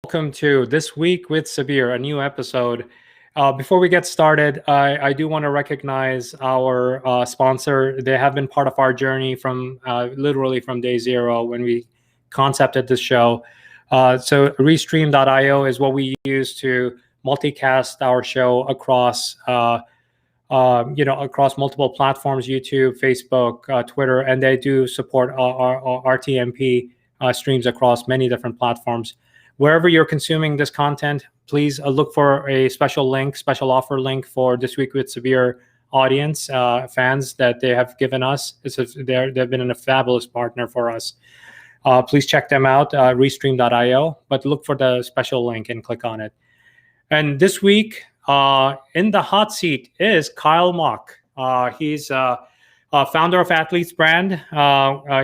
welcome to This Week with Sabir, a new episode. Before we get started, I do want to recognize our sponsor. They have been part of our journey from literally from day zero when we concepted this show. So Restream.io is what we use to multicast our show across across multiple platforms: YouTube, Facebook, Twitter, and they do support our RTMP streams across many different platforms. Wherever you're consuming this content, please look for a special offer link for This Week with Sabir audience, fans that they have given us. They've been a fabulous partner for us. Please check them out, restream.io, but look for the special link and click on it. And this week, in the hot seat is Kyle Mauch. He's founder of Athletes Brand.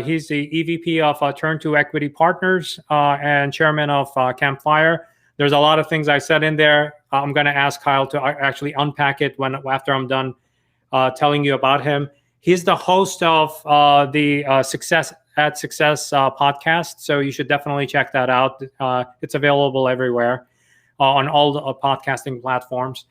He's the EVP of Turn to Equity Partners and chairman of Campfire. There's a lot of things I said in there. I'm going to ask Kyle to actually unpack it after I'm done telling you about him. He's the host of the Success podcast, so you should definitely check that out. It's available everywhere on all the podcasting platforms.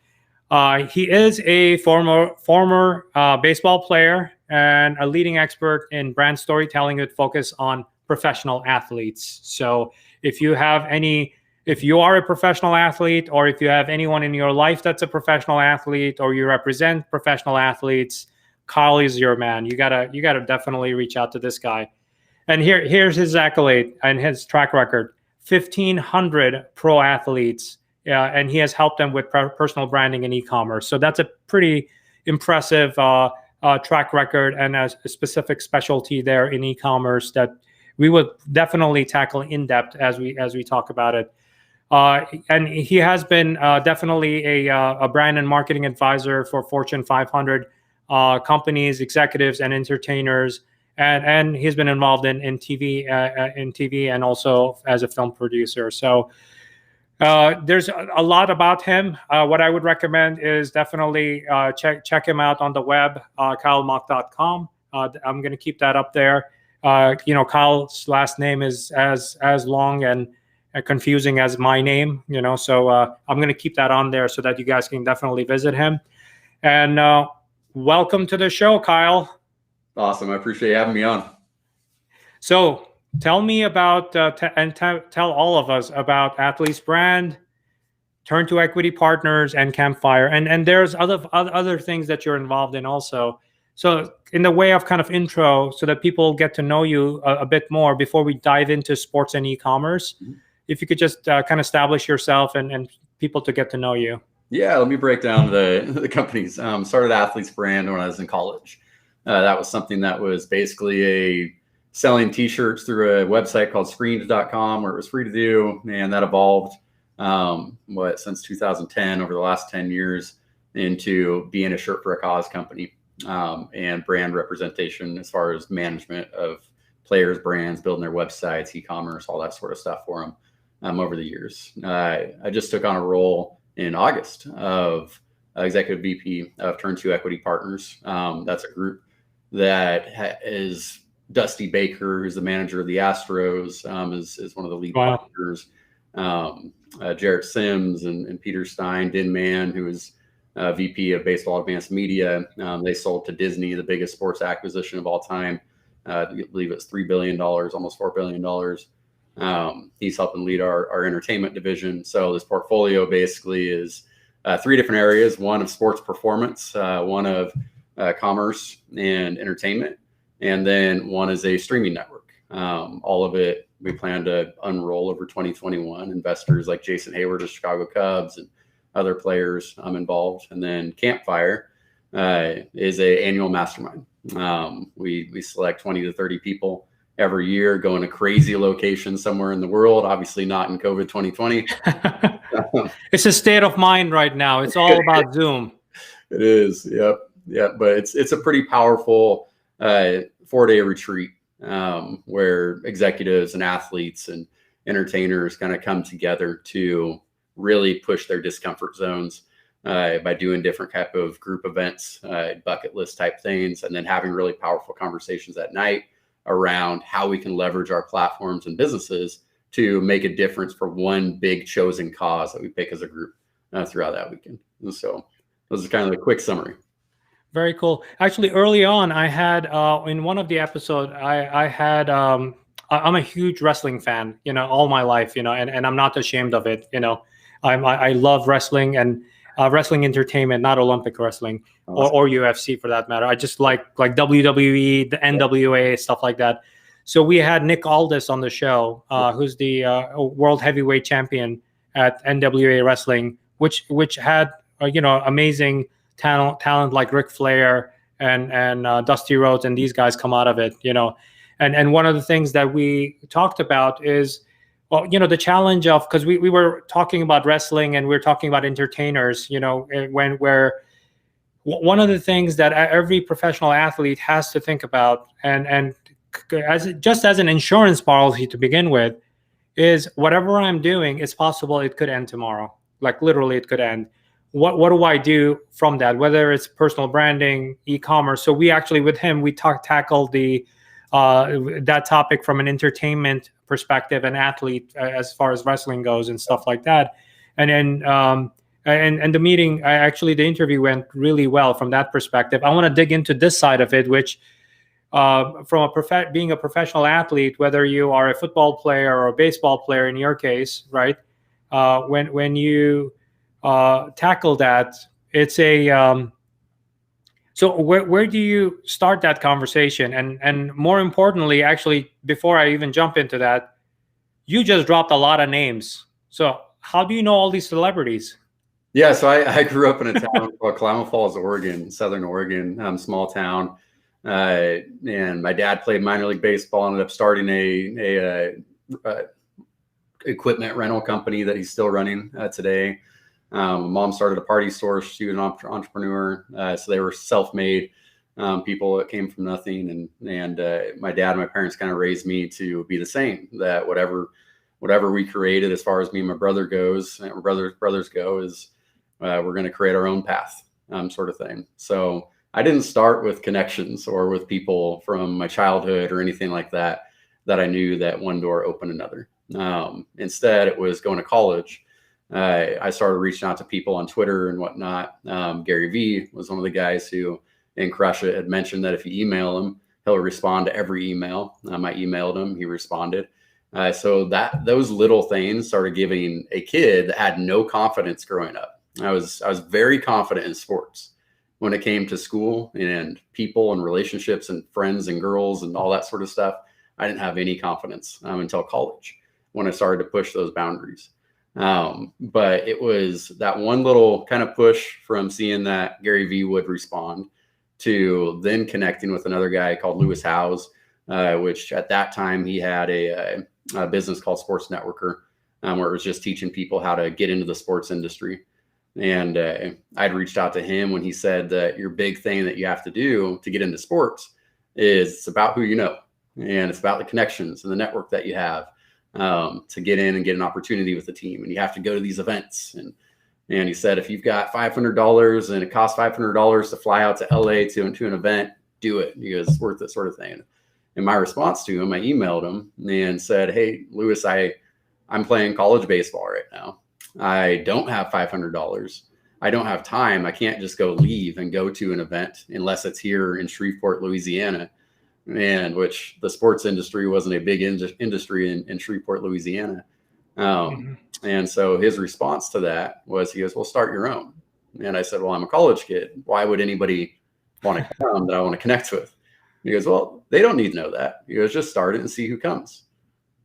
He is a former baseball player and a leading expert in brand storytelling that focus on professional athletes. So if you are a professional athlete, or if you have anyone in your life that's a professional athlete, or you represent professional athletes, Kyle is your man. You gotta definitely reach out to this guy. And here's his accolade and his track record: 1,500 pro athletes. And he has helped them with personal branding and e-commerce. So that's a pretty impressive track record and a specific specialty there in e-commerce that we would definitely tackle in depth as we talk about it. And he has been definitely a brand and marketing advisor for Fortune 500 companies, executives, and entertainers. And he's been involved in TV and also as a film producer. So there's a lot about him. What I would recommend is definitely check him out on the web, kylemauch.com. I'm going to keep that up there. Kyle's last name is as long and confusing as my name, so I'm going to keep that on there so that you guys can definitely visit him. And welcome to the show, Kyle. Awesome. I appreciate you having me on. So tell me about tell all of us about Athletes Brand, Turn to Equity Partners, and Campfire. And there's other things that you're involved in also. So in the way of kind of intro, so that people get to know you a bit more before we dive into sports and e-commerce, if you could just kind of establish yourself and people to get to know you. Yeah, let me break down the companies. Started Athletes Brand when I was in college. That was something that was basically selling t-shirts through a website called screens.com where it was free to do. And that evolved since 2010, over the last 10 years, into being a shirt for a cause company and brand representation as far as management of players, brands, building their websites, e-commerce, all that sort of stuff for them over the years. I just took on a role in August of Executive VP of Turn to Equity Partners. That's a group that is Dusty Baker, who's the manager of the Astros, is one of the lead partners. Jarrett Sims and Peter Stein, Din Man, who is VP of Baseball Advanced Media. They sold to Disney, the biggest sports acquisition of all time. I believe it's $3 billion, almost $4 billion. He's helping lead our entertainment division. So this portfolio basically is three different areas: one of sports performance, one of commerce and entertainment, and then one is a streaming network. All of it we plan to unroll over 2021. Investors like Jason Hayward of Chicago Cubs and other players involved. And then Campfire is an annual mastermind. We select 20 to 30 people every year, go in a crazy location somewhere in the world, obviously not in COVID 2020. It's a state of mind right now. It's all about Zoom. It is. Yep. But it's a pretty powerful 4-day retreat where executives and athletes and entertainers kind of come together to really push their discomfort zones by doing different type of group events, bucket list type things, and then having really powerful conversations at night around how we can leverage our platforms and businesses to make a difference for one big chosen cause that we pick as a group throughout that weekend. And so those are kind of the quick summary. Very cool. Actually, early on, I had in one of the episodes, I had I'm a huge wrestling fan, all my life, and I'm not ashamed of it. I love wrestling and wrestling entertainment, not Olympic wrestling or UFC for that matter. I just like WWE, the NWA, stuff like that. So we had Nick Aldis on the show, who's the world heavyweight champion at NWA wrestling, which had amazing talent like Ric Flair and Dusty Rhodes and these guys come out of it, and one of the things that we talked about is, well, the challenge of, because we were talking about wrestling and we were talking about entertainers, where one of the things that every professional athlete has to think about, and just as an insurance policy to begin with, is whatever I'm doing, it's possible it could end tomorrow. Like literally it could end. What do I do from that? Whether it's personal branding, e-commerce. So we actually, with him, we tackled that topic from an entertainment perspective and athlete as far as wrestling goes and stuff like that. And then and the meeting, the interview went really well from that perspective. I want to dig into this side of it, which from being a professional athlete, whether you are a football player or a baseball player in your case, right? When you tackle that, it's a so where do you start that conversation? And more importantly, actually, before I even jump into that, you just dropped a lot of names. So how do you know all these celebrities? Yeah, so I grew up in a town called Klamath Falls, Oregon, Southern Oregon, small town. And my dad played minor league baseball, ended up starting a equipment rental company that he's still running today. Mom started a party store. She was an entrepreneur. So they were self-made people that came from nothing. And my dad and my parents kind of raised me to be the same, that whatever we created, as far as me and my brother goes, and my brothers go, is we're going to create our own path, sort of thing. So I didn't start with connections or with people from my childhood or anything like that I knew that one door opened another. Instead, it was going to college. I started reaching out to people on Twitter and whatnot. Gary Vee was one of the guys who, in Crush It, had mentioned that if you email him, he'll respond to every email. I emailed him, he responded. So those little things started giving a kid that had no confidence growing up. I was very confident in sports when it came to school and people and relationships and friends and girls and all that sort of stuff. I didn't have any confidence until college, when I started to push those boundaries. But it was that one little kind of push from seeing that Gary Vee would respond to then connecting with another guy called Lewis Howes, which at that time he had a business called Sports Networker, where it was just teaching people how to get into the sports industry. And I'd reached out to him when he said that your big thing that you have to do to get into sports is it's about who you know, and it's about the connections and the network that you have to get in and get an opportunity with the team. And you have to go to these events. And he said, if you've got $500 and it costs $500 to fly out to LA to an event, do it. He goes, it's worth it, sort of thing. And my response to him, I emailed him and said, hey, Lewis, I'm playing college baseball right now. I don't have $500. I don't have time. I can't just go leave and go to an event unless it's here in Shreveport, Louisiana. And which the sports industry wasn't a big industry in Shreveport, Louisiana. And so his response to that was, he goes, well, start your own. And I said, well, I'm a college kid. Why would anybody want to come that I want to connect with? And he goes, well, they don't need to know that. He goes, just start it and see who comes.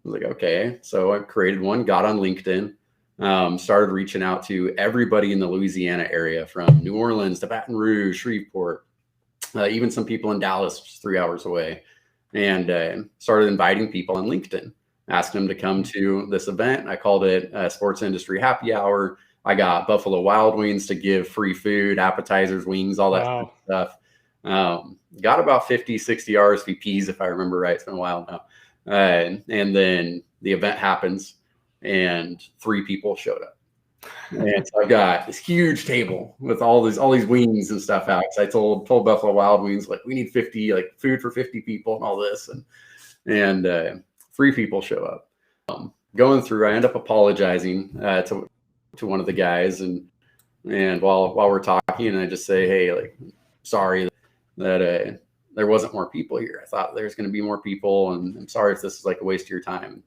I was like, okay. So I created one, got on LinkedIn, started reaching out to everybody in the Louisiana area, from New Orleans to Baton Rouge, Shreveport, even some people in Dallas, which is 3 hours away, and started inviting people on LinkedIn, asking them to come to this event. I called it Sports Industry Happy Hour. I got Buffalo Wild Wings to give free food, appetizers, wings, all that kind of stuff. Got about 50, 60 RSVPs, if I remember right. It's been a while now. And then the event happens and 3 people showed up. And so I've got this huge table with all these wings and stuff out. So I told Buffalo Wild Wings, like, we need 50, like food for 50 people and all this. And 3 people show up. going through, I end up apologizing to one of the guys, and while we're talking, and I just say, hey, like, sorry that there wasn't more people here. I thought there's going to be more people, and I'm sorry if this is like a waste of your time.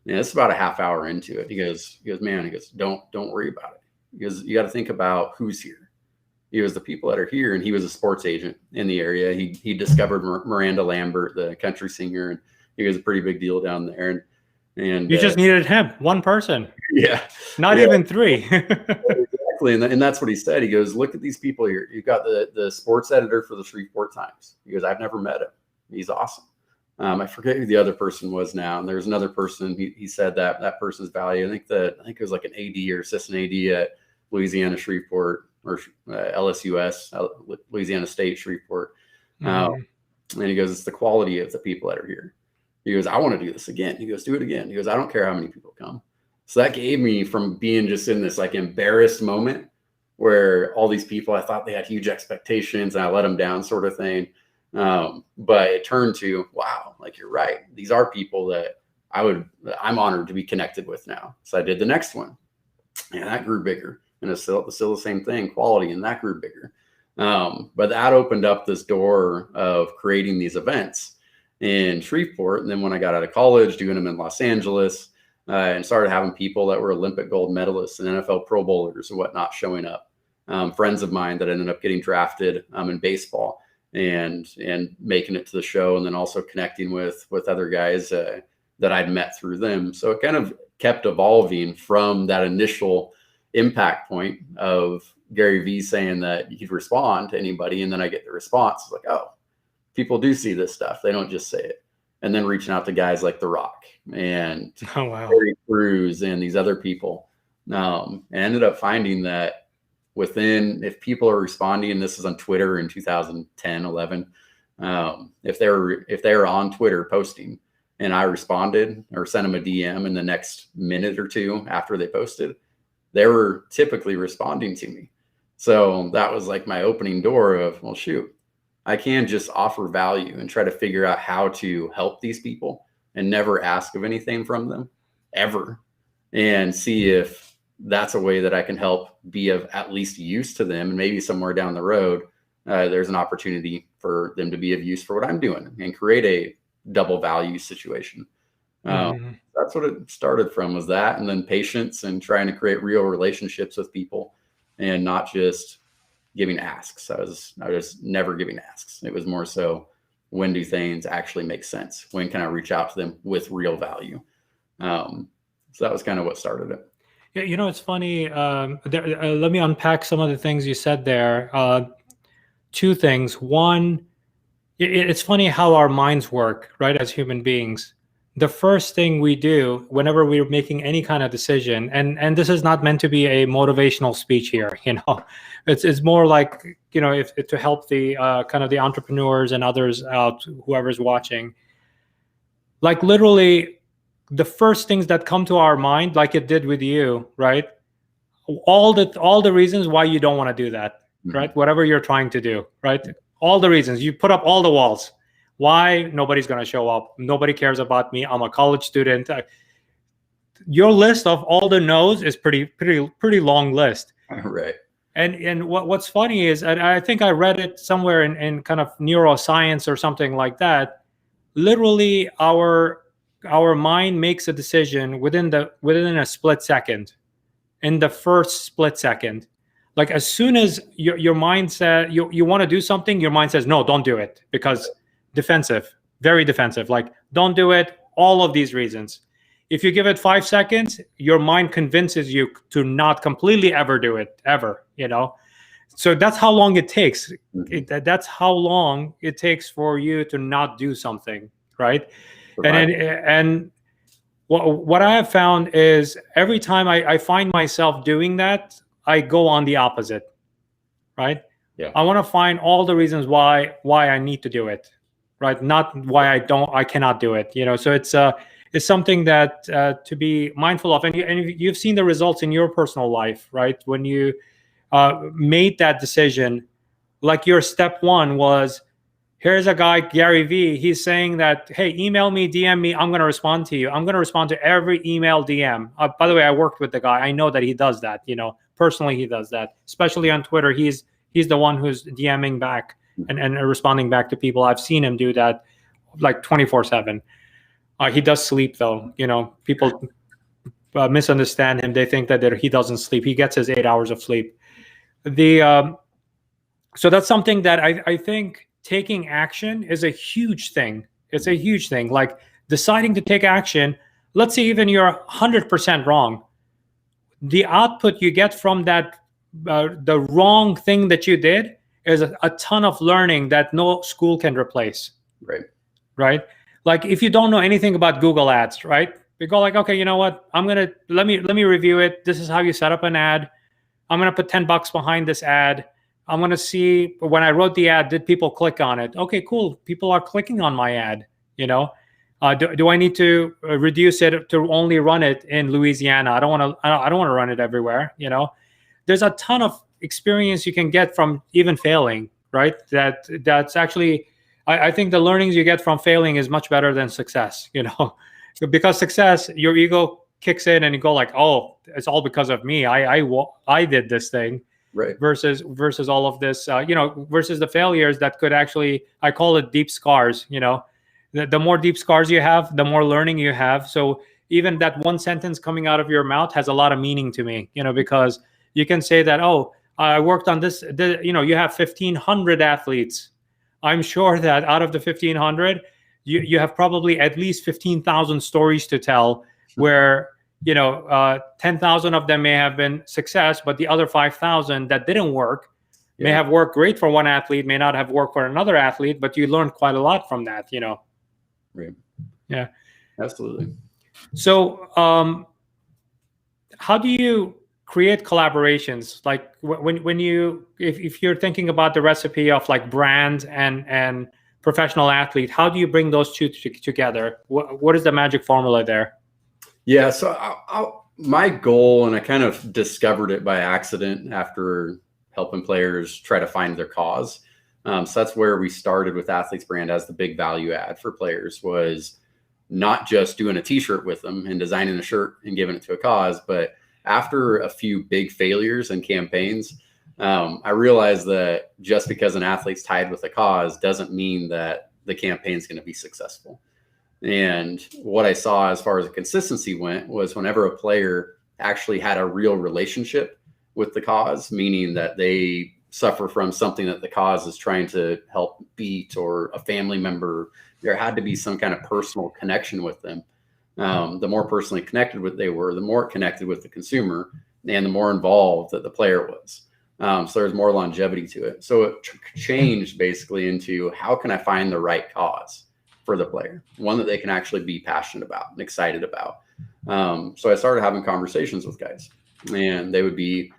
And it's about a half hour into it. He goes, man, don't worry about it. He goes, you got to think about who's here. He was the people that are here, and he was a sports agent in the area. He discovered Miranda Lambert, the country singer, and he was a pretty big deal down there. And you just needed him, one person. Yeah, not even three. Exactly, and that's what he said. He goes, look at these people here. You've got the sports editor for the Shreveport Times. He goes, I've never met him. He's awesome. I forget who the other person was now. And there's another person. He said that person's value. I think it was like an AD or assistant AD at Louisiana Shreveport, or LSUS, Louisiana State Shreveport. And he goes, it's the quality of the people that are here. He goes, I want to do this again. He goes, do it again. He goes, I don't care how many people come. So that gave me, from being just in this like embarrassed moment where all these people, I thought they had huge expectations and I let them down, sort of thing. But it turned to, wow, like, you're right. These are people that I'm honored to be connected with now. So I did the next one, and that grew bigger, and it's still the same thing, quality, and that grew bigger. But that opened up this door of creating these events in Shreveport. And then when I got out of college, doing them in Los Angeles, and started having people that were Olympic gold medalists and NFL Pro Bowlers and whatnot showing up. Friends of mine that ended up getting drafted in baseball and making it to the show, and then also connecting with other guys that I'd met through them. So it kind of kept evolving from that initial impact point of Gary Vee saying that he'd respond to anybody, and then I get the response. It's like, oh, people do see this stuff. They don't just say it. And then reaching out to guys like The Rock and Terry Crews and these other people. And ended up finding that if people are responding, and this is on Twitter in 2010, 11, if they were on Twitter posting and I responded or sent them a DM in the next minute or two after they posted, they were typically responding to me. So that was like my opening door of, well, shoot, I can just offer value and try to figure out how to help these people and never ask of anything from them ever, and see if that's a way that I can help be of at least use to them. And maybe somewhere down the road, there's an opportunity for them to be of use for what I'm doing and create a double value situation. That's what it started from, was that, and then patience and trying to create real relationships with people and not just giving asks. I was never giving asks. It was more so, when do things actually make sense? When can I reach out to them with real value? So that was kind of what started it. Yeah, it's funny. Let me unpack some of the things you said there. Two things. One, it's funny how our minds work, right? As human beings, the first thing we do whenever we're making any kind of decision, and this is not meant to be a motivational speech here, it's more like, if to help the kind of the entrepreneurs and others out, whoever's watching, like, literally the first things that come to our mind, like it did with you, right? All the reasons why you don't want to do that, right? Whatever you're trying to do, right? All the reasons. You put up all the walls. Why? Nobody's going to show up. Nobody cares about me. I'm a college student. Your list of all the no's is pretty long list. Right. And what's funny is, and I think I read it somewhere in kind of neuroscience or something like that. Literally, our mind makes a decision within a split second. In the first split second, like, as soon as your mind says you want to do something, your mind says, no, don't do it, because defensive, very defensive. Like, don't do it. All of these reasons. If you give it 5 seconds, your mind convinces you to not completely ever do it, ever, So that's how long it takes. That's how long it takes for you to not do something, right? And what I have found is, every time I find myself doing that, I go on the opposite, right? Yeah. I want to find all the reasons why I need to do it, right? Not why I cannot do it, So it's something that to be mindful of, and you've seen the results in your personal life, right? When you made that decision, like, your step one was, Here's a guy, Gary V. He's saying that, hey, email me, DM me. I'm going to respond to you. I'm going to respond to every email, DM. By the way, I worked with the guy. I know that he does that. Personally, he does that, especially on Twitter. He's the one who's DMing back and responding back to people. I've seen him do that like 24/7. He does sleep though. People misunderstand him. They think that he doesn't sleep. He gets his 8 hours of sleep. So that's something that I think taking action is a huge thing. It's a huge thing. Like deciding to take action. Let's say even you're 100% wrong. The output you get from that, the wrong thing that you did, is a ton of learning that no school can replace. Right. Like if you don't know anything about Google Ads, right? We go like, okay, you know what? Let me review it. This is how you set up an ad. I'm gonna put $10 behind this ad. I'm gonna see when I wrote the ad, did people click on it? Okay, cool. People are clicking on my ad. Do I need to reduce it to only run it in Louisiana? I don't want to run it everywhere. There's a ton of experience you can get from even failing, right? That's actually, I think the learnings you get from failing is much better than success. Because success, your ego kicks in and you go like, oh, it's all because of me. I did this thing. Right. Versus all of this, versus the failures that could actually, I call it deep scars. The more deep scars you have, the more learning you have. So even that one sentence coming out of your mouth has a lot of meaning to me, because you can say that, oh, I worked on this, you have 1,500 athletes. I'm sure that out of the 1,500, you have probably at least 15,000 stories to tell where, 10,000 of them may have been success, but the other 5,000 that didn't work may have worked great for one athlete, may not have worked for another athlete, but you learned quite a lot from that, Right. Yeah. Absolutely. So how do you create collaborations? Like when if you're thinking about the recipe of like brand and professional athlete, how do you bring those two together? What is the magic formula there? Yeah, so my goal, and I kind of discovered it by accident after helping players try to find their cause. So that's where we started with Athletes Brand as the big value add for players, was not just doing a t-shirt with them and designing a shirt and giving it to a cause, but after a few big failures and campaigns, I realized that just because an athlete's tied with a cause doesn't mean that the campaign's going to be successful. And what I saw as far as the consistency went was whenever a player actually had a real relationship with the cause, meaning that they suffer from something that the cause is trying to help beat, or a family member, there had to be some kind of personal connection with them. The more personally connected they were, the more it connected with the consumer and the more involved that the player was. So there's more longevity to it. So it changed basically into, how can I find the right cause for the player, one that they can actually be passionate about and excited about. So I started having conversations with guys, and they would be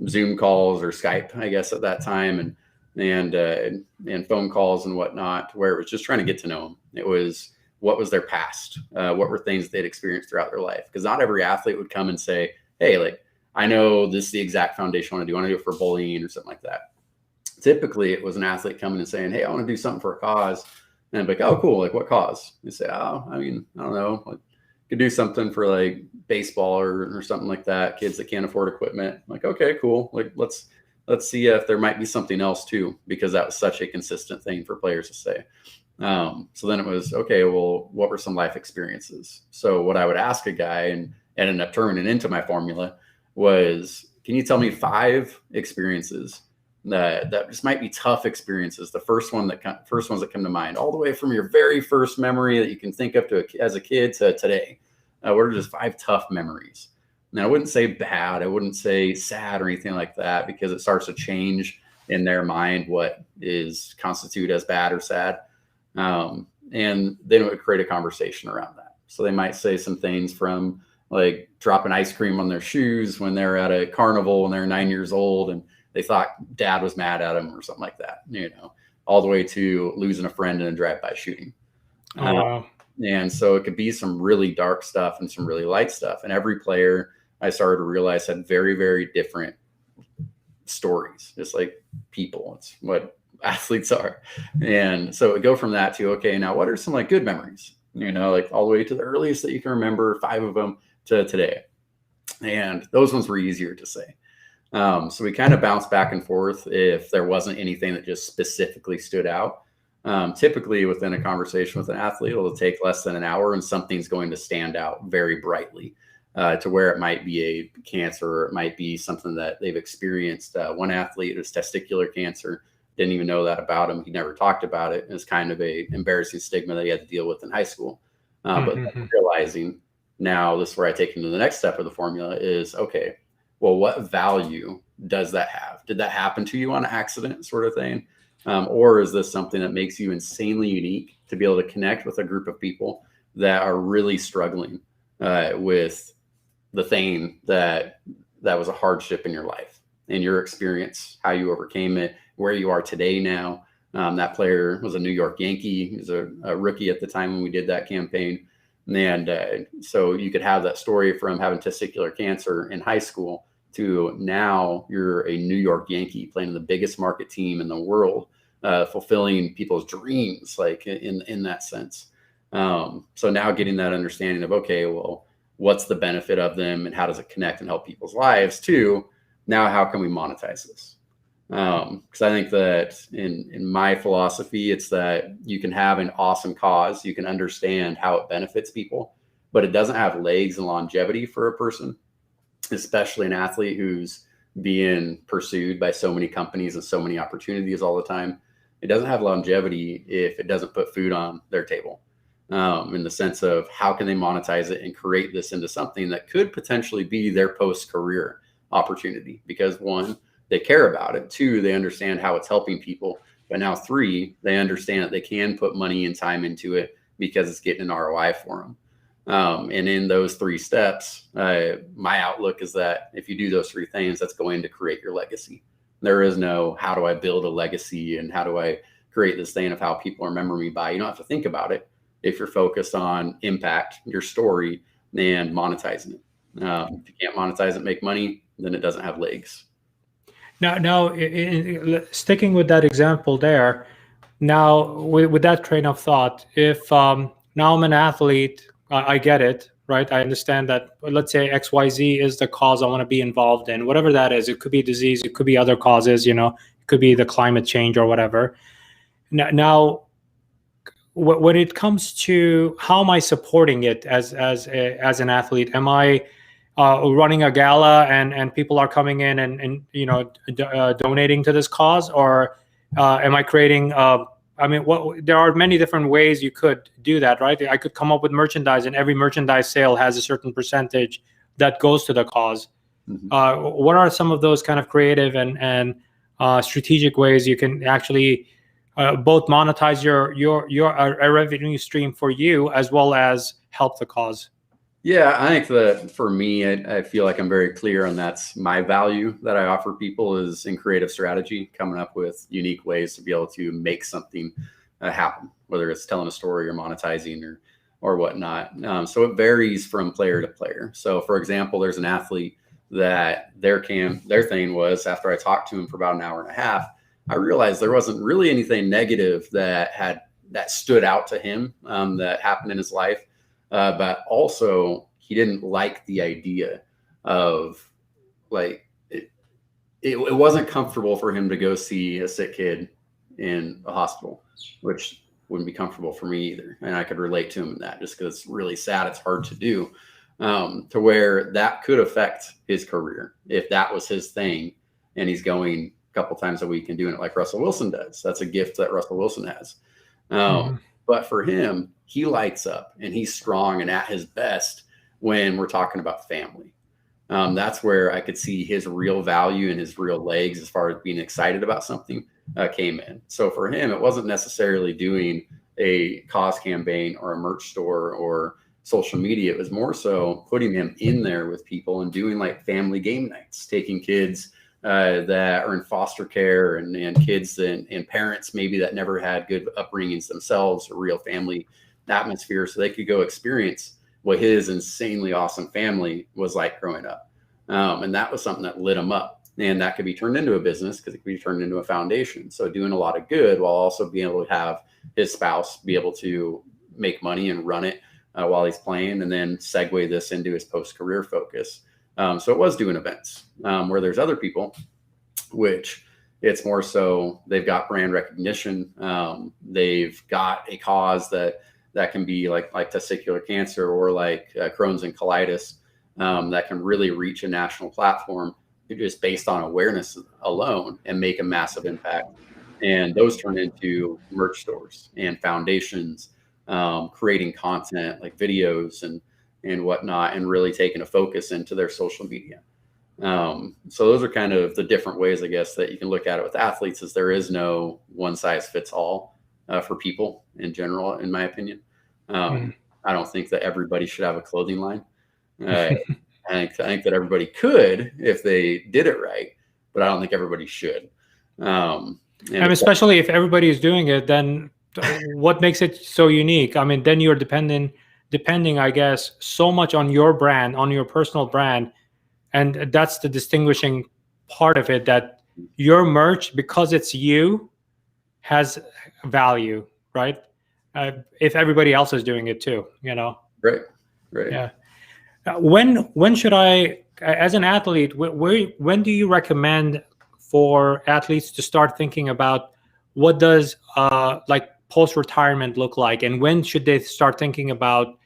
Zoom calls or Skype, I guess at that time, and phone calls and whatnot, where it was just trying to get to know them. It was, what was their past? What were things they'd experienced throughout their life? Because not every athlete would come and say, hey, like, I know this is the exact foundation I want to do. I want to do it for bullying or something like that. Typically, it was an athlete coming and saying, hey, I want to do something for a cause. And I'm like, oh, cool. Like, what cause? You say, oh, I mean, I don't know. Like, could do something for like baseball or something like that. Kids that can't afford equipment. I'm like, okay, cool. Like, let's see if there might be something else too, because that was such a consistent thing for players to say. So then it was, okay, well, what were some life experiences? So what I would ask a guy, and ended up turning into my formula, was, can you tell me 5 experiences that just might be tough experiences? The first ones that come to mind, all the way from your very first memory that you can think of as a kid to today. What are just 5 tough memories? Now, I wouldn't say bad, I wouldn't say sad or anything like that, because it starts to change in their mind what is constituted as bad or sad. And then it would create a conversation around that. So they might say some things from like dropping ice cream on their shoes when they're at a carnival when they're 9 years old and they thought dad was mad at them or something like that, all the way to losing a friend in a drive-by shooting. Oh, wow. And so it could be some really dark stuff and some really light stuff. And every player, I started to realize, had very, very different stories, just like people. It's what athletes are. And so it go from that to, okay, now what are some like good memories, like all the way to the earliest that you can remember, 5 of them to today. And those ones were easier to say. So we kind of bounced back and forth if there wasn't anything that just specifically stood out. Typically within a conversation with an athlete, it'll take less than an hour and something's going to stand out very brightly to where it might be a cancer, or it might be something that they've experienced. One athlete was testicular cancer, didn't even know that about him. He never talked about it. It was kind of a embarrassing stigma that he had to deal with in high school. But realizing now, this is where I take him to the next step of the formula is, okay, well, what value does that have? Did that happen to you on accident, sort of thing? Or is this something that makes you insanely unique to be able to connect with a group of people that are really struggling with the thing that was a hardship in your life and your experience, how you overcame it, where you are today now. That player was a New York Yankee. He was a rookie at the time when we did that campaign. And so you could have that story from having testicular cancer in high school to now you're a New York Yankee playing in the biggest market team in the world, fulfilling people's dreams, like in that sense. So now getting that understanding of, okay, well, what's the benefit of them and how does it connect and help people's lives to now, how can we monetize this? Because I think that in my philosophy, it's that you can have an awesome cause, you can understand how it benefits people, but it doesn't have legs and longevity for a person, especially an athlete who's being pursued by so many companies and so many opportunities all the time. It doesn't have longevity if it doesn't put food on their table, in the sense of how can they monetize it and create this into something that could potentially be their post-career opportunity, because 1, they care about it. 2, they understand how it's helping people. But now 3, they understand that they can put money and time into it because it's getting an ROI for them. And in those 3 steps, my outlook is that if you do those 3 things, that's going to create your legacy. There is no, how do I build a legacy and how do I create this thing of how people remember me by? You don't have to think about it if you're focused on impact, your story, and monetizing it. If you can't monetize it, make money, then it doesn't have legs. Now, sticking with that example there, now with that train of thought, if now I'm an athlete, I get it, right? I understand that, let's say XYZ is the cause I want to be involved in, whatever that is. It could be disease, it could be other causes, it could be the climate change or whatever. Now, when it comes to how am I supporting it as an athlete? Am I running a gala and people are coming in and donating to this cause, or am I creating? There are many different ways you could do that, right? I could come up with merchandise, and every merchandise sale has a certain percentage that goes to the cause. What are some of those kind of creative and strategic ways you can actually both monetize your revenue stream for you as well as help the cause? Yeah, I think that for me, I feel like I'm very clear on that's my value that I offer people is in creative strategy, coming up with unique ways to be able to make something happen, whether it's telling a story or monetizing or whatnot. So it varies from player to player. So for example, there's an athlete that their thing was, after I talked to him for about an hour and a half, I realized there wasn't really anything negative that stood out to him that happened in his life. But also he didn't like the idea of it wasn't comfortable for him to go see a sick kid in a hospital, which wouldn't be comfortable for me either. And I could relate to him in that just because it's really sad. It's hard to do, to where that could affect his career if that was his thing. And he's going a couple times a week and doing it like Russell Wilson does. That's a gift that Russell Wilson has. But for him, he lights up and he's strong and at his best when we're talking about family. That's where I could see his real value and his real legs as far as being excited about something came in. So for him, it wasn't necessarily doing a cause campaign or a merch store or social media. It was more so putting him in there with people and doing like family game nights, taking kids that are in foster care and kids and parents maybe that never had good upbringings themselves or real family atmosphere, so they could go experience what his insanely awesome family was like growing up. And that was something that lit him up. And that could be turned into a business because it could be turned into a foundation. So doing a lot of good while also being able to have his spouse be able to make money and run it while he's playing, and then segue this into his post-career focus. So it was doing events where there's other people, which it's more so they've got brand recognition. They've got a cause that can be like testicular cancer or like Crohn's and colitis that can really reach a national platform just based on awareness alone and make a massive impact. And those turn into merch stores and foundations, creating content like videos and whatnot, and really taking a focus into their social media. So those are kind of the different ways, I guess, that you can look at it with athletes, is there is no one size fits all for people in general, in my opinion. I don't think that everybody should have a clothing line. I think that everybody could if they did it right, but I don't think everybody should. And especially if everybody is doing it, then what makes it so unique? I mean, then you're depending, I guess, so much on your brand, on your personal brand. And that's the distinguishing part of it, that your merch, because it's you, has value, right? If everybody else is doing it too, you know? Right. Yeah. When should I, as an athlete, when do you recommend for athletes to start thinking about what does like post-retirement look like, and when should they start thinking about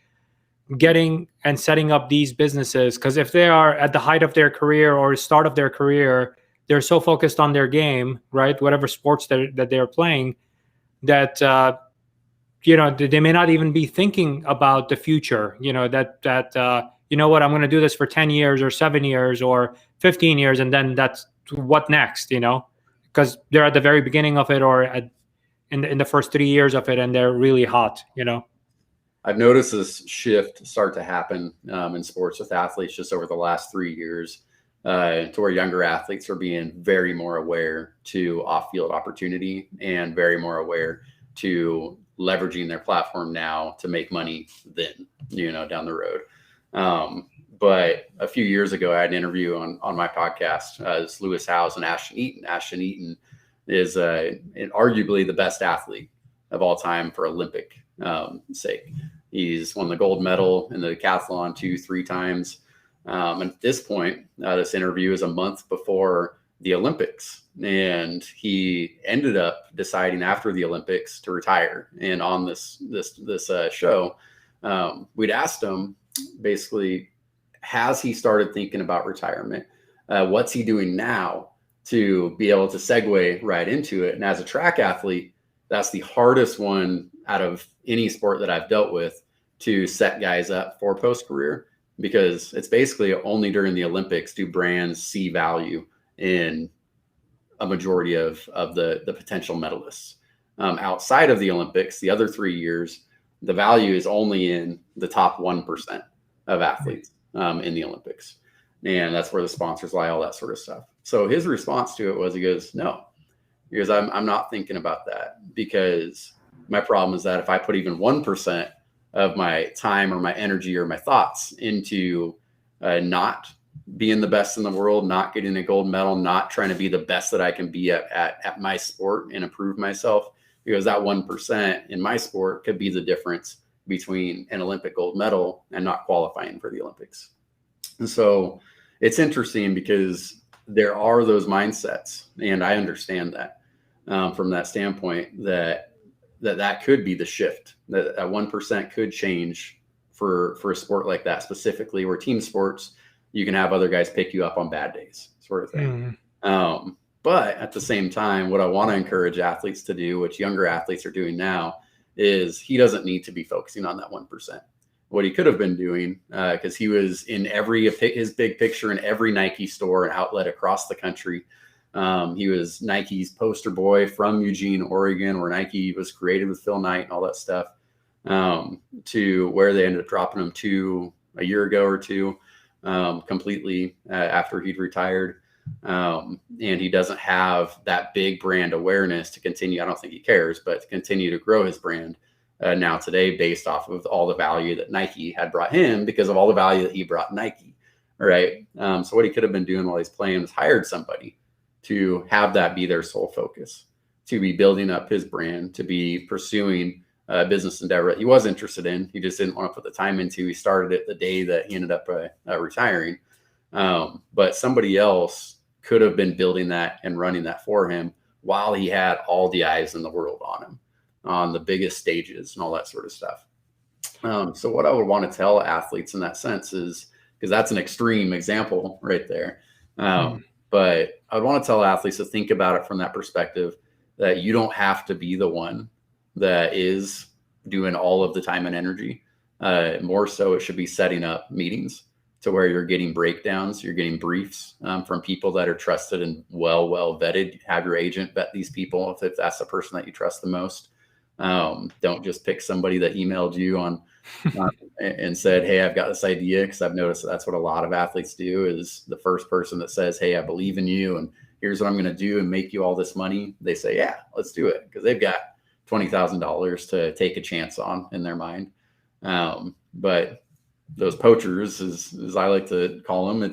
getting and setting up these businesses? Because if they are at the height of their career or start of their career, they're so focused on their game, right? Whatever sports that they're playing, that they may not even be thinking about the future. You know what, I'm going to do this for 10 years or 7 years or 15 years, and then that's what next, because they're at the very beginning of it, or in the first 3 years of it, and they're really hot, I've noticed this shift start to happen in sports with athletes just over the last 3 years, to where younger athletes are being very more aware to off-field opportunity and very more aware to leveraging their platform now to make money then, down the road. But a few years ago, I had an interview on my podcast. It's Lewis Howes and Ashton Eaton. Ashton Eaton is arguably the best athlete of all time for Olympic sake. He's won the gold medal in the decathlon 2-3 times. And at this point, this interview is a month before the Olympics, and he ended up deciding after the Olympics to retire. And on this show, we'd asked him basically, has he started thinking about retirement? What's he doing now to be able to segue right into it? And as a track athlete, that's the hardest one out of any sport that I've dealt with to set guys up for post-career, because it's basically only during the Olympics do brands see value in a majority of the potential medalists. Outside of the Olympics, the other 3 years, the value is only in the top 1% of athletes in the Olympics. And that's where the sponsors lie, all that sort of stuff. So his response to it was, he goes, no, because I'm not thinking about that, because my problem is that if I put even 1% of my time or my energy or my thoughts into not being the best in the world, not getting a gold medal, not trying to be the best that I can be at my sport and improve myself, because that 1% in my sport could be the difference between an Olympic gold medal and not qualifying for the Olympics. And so it's interesting because there are those mindsets, and I understand that from that standpoint, that could be the shift, that 1% could change for a sport like that, specifically where team sports, you can have other guys pick you up on bad days, sort of thing. But at the same time, what I want to encourage athletes to do, which younger athletes are doing now, is he doesn't need to be focusing on that 1%. What he could have been doing, because he was in his big picture in every Nike store and outlet across the country. He was Nike's poster boy from Eugene, Oregon, where Nike was created with Phil Knight and all that stuff, to where they ended up dropping him to a year ago or two, completely after he'd retired. And he doesn't have that big brand awareness to continue. I don't think he cares, but to continue to grow his brand now today, based off of all the value that Nike had brought him, because of all the value that he brought Nike. right? So what he could have been doing while he's playing was hired somebody to have that be their sole focus, to be building up his brand, to be pursuing a business endeavor that he was interested in. He just didn't want to put the time into. He started it the day that he ended up retiring. But somebody else could have been building that and running that for him while he had all the eyes in the world on him, on the biggest stages and all that sort of stuff. So what I would want to tell athletes in that sense is, because that's an extreme example right there. But I would want to tell athletes to think about it from that perspective, that you don't have to be the one that is doing all of the time and energy. More so, it should be setting up meetings to where you're getting breakdowns, you're getting briefs from people that are trusted and well vetted. Have your agent vet these people if that's the person that you trust the most. Don't just pick somebody that emailed you on and said, hey, I've got this idea, because I've noticed that's what a lot of athletes do, is the first person that says, hey, I believe in you and here's what I'm going to do and make you all this money. They say, yeah, let's do it, because they've got $20,000 to take a chance on in their mind. But those poachers, as I like to call them,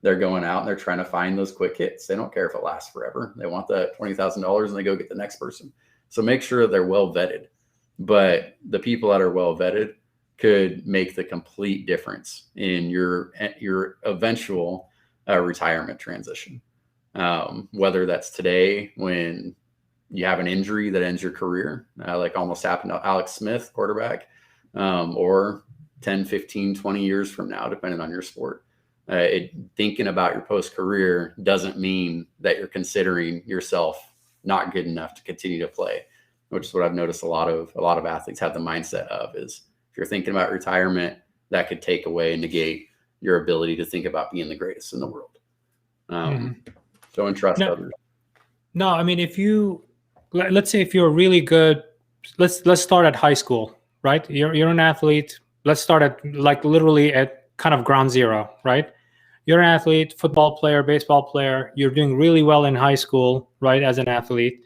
they're going out and they're trying to find those quick hits. They don't care if it lasts forever. They want that $20,000 and they go get the next person. So make sure they're well vetted. But the people that are well vetted could make the complete difference in your eventual retirement transition. Whether that's today when you have an injury that ends your career, like almost happened to Alex Smith, quarterback, or 10, 15, 20 years from now, depending on your sport. Thinking about your post-career doesn't mean that you're considering yourself not good enough to continue to play, which is what I've noticed a lot of athletes have the mindset of, is if you're thinking about retirement, that could take away and negate your ability to think about being the greatest in the world. Don't trust others. No, I mean, let's say if you're really good, let's start at high school, right? You're an athlete. Let's start at literally at kind of ground zero, right? You're an athlete, football player, baseball player. You're doing really well in high school, right? As an athlete,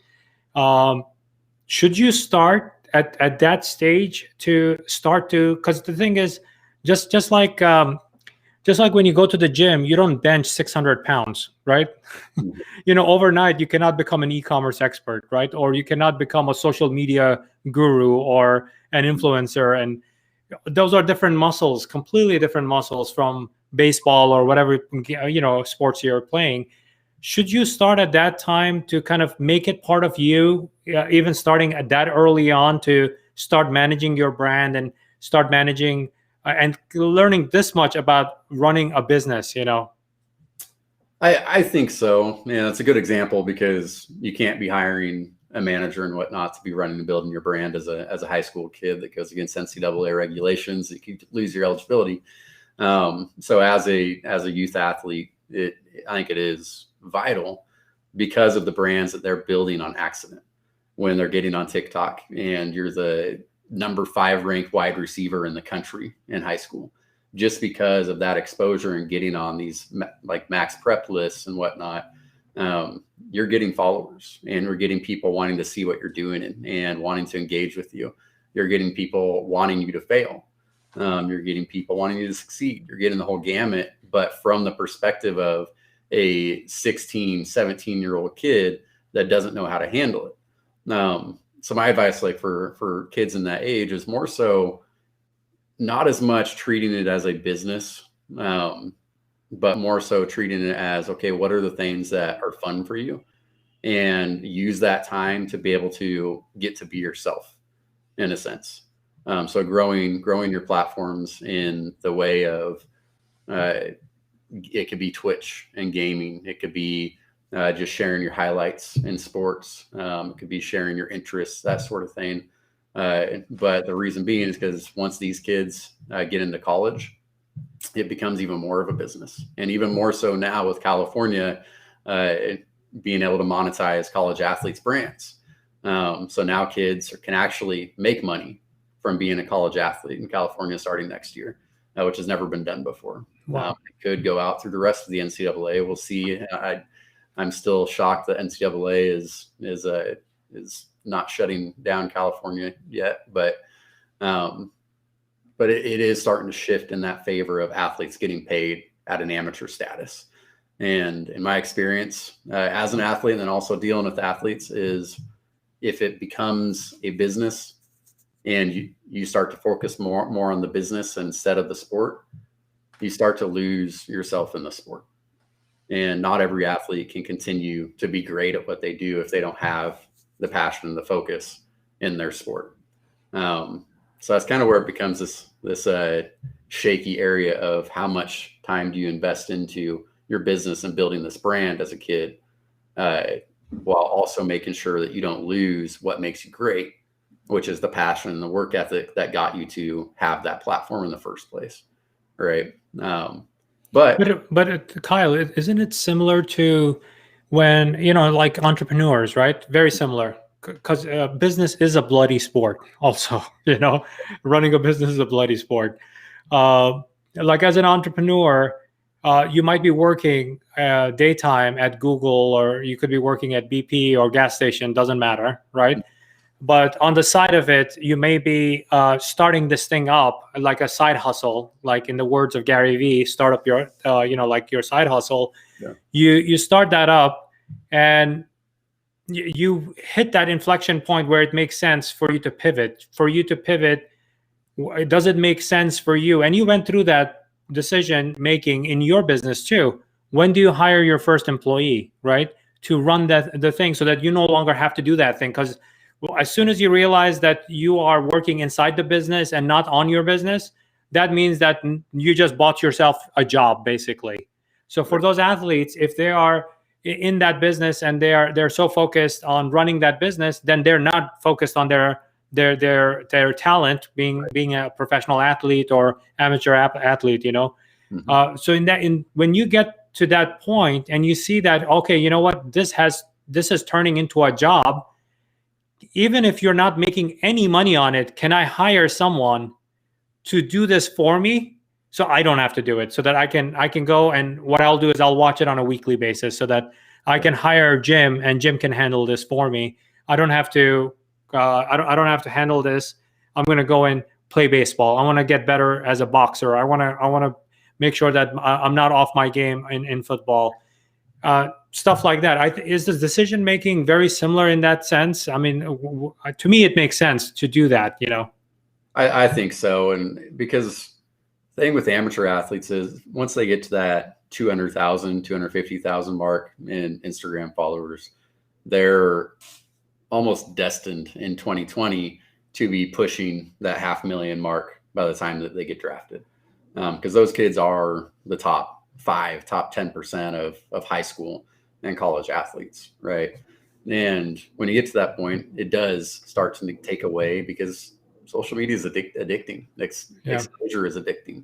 should you start at that stage because the thing is, just like when you go to the gym, you don't bench 600 pounds, right? Overnight, you cannot become an e-commerce expert, right? Or you cannot become a social media guru or an influencer. And those are different muscles, completely different muscles from baseball or whatever, sports you're playing. Should you start at that time to kind of make it part of you, even starting at that early on, to start managing your brand and start managing and learning this much about running a business, I think so. Yeah, that's a good example, because you can't be hiring a manager and whatnot to be running and building your brand as a high school kid that goes against NCAA regulations. You could lose your eligibility. So as a youth athlete, I think it is vital, because of the brands that they're building on accident when they're getting on TikTok and you're the number 5 ranked wide receiver in the country in high school, just because of that exposure and getting on these like max prep lists and whatnot. You're getting followers, and you're getting people wanting to see what you're doing and wanting to engage with you. You're getting people wanting you to fail. You're getting people wanting you to succeed. You're getting the whole gamut, but from the perspective of a 16, 17-year-old kid that doesn't know how to handle it. So my advice, for kids in that age, is more so not as much treating it as a business, but more so treating it as, okay, what are the things that are fun for you, and use that time to be able to get to be yourself in a sense. So growing your platforms in the way of, it could be Twitch and gaming. It could be just sharing your highlights in sports. It could be sharing your interests, that sort of thing. But the reason being is because once these kids get into college, it becomes even more of a business, and even more so now with California being able to monetize college athletes' brands. So now kids can actually make money from being a college athlete in California starting next year, which has never been done before. Wow. It could go out through the rest of the NCAA. We'll see. I'm still shocked that NCAA is not shutting down California yet, but it is starting to shift in that favor of athletes getting paid at an amateur status. And in my experience as an athlete, and then also dealing with athletes, is if it becomes a business and you start to focus more on the business instead of the sport, you start to lose yourself in the sport. And not every athlete can continue to be great at what they do if they don't have the passion and the focus in their sport. So that's kind of where it becomes this shaky area of how much time do you invest into your business and building this brand as a kid, while also making sure that you don't lose what makes you great, which is the passion and the work ethic that got you to have that platform in the first place. Right. But Kyle, isn't it similar to when, like entrepreneurs, right? Very similar, because business is a bloody sport also, running a business is a bloody sport. Like as an entrepreneur, you might be working daytime at Google, or you could be working at BP or gas station, doesn't matter, right? But on the side of it, you may be starting this thing up like a side hustle, like in the words of Gary Vee, start up your, like your side hustle. Yeah. You start that up, and you hit that inflection point where it makes sense for you to pivot. Does it make sense for you? And you went through that decision making in your business too. When do you hire your first employee, right, to run the thing, so that you no longer have to do that thing? Because as soon as you realize that you are working inside the business and not on your business, that means that you just bought yourself a job, basically. So for those athletes, if they are in that business and they're so focused on running that business, then they're not focused on their talent, being a professional athlete or amateur athlete, Mm-hmm. So when you get to that point and you see that, okay, you know what, this is turning into a job. Even if you're not making any money on it, can I hire someone to do this for me, so I don't have to do it, so that I can go, and what I'll do is I'll watch it on a weekly basis, so that I can hire Jim and Jim can handle this for me. I don't have to I don't have to handle this. I'm going to go and play baseball. I want to get better as a boxer. I want to make sure that I'm not off my game in football. Stuff like that. Is the decision making very similar in that sense? I mean, to me, it makes sense to do that. I think so, and because the thing with amateur athletes is once they get to that 200,000, 250,000 mark in Instagram followers, they're almost destined in 2020 to be pushing that 500,000 mark by the time that they get drafted, because those kids are the top 10% of high school and college athletes, right? And when you get to that point, it does start to take away, because social media is addicting. Exposure is addicting,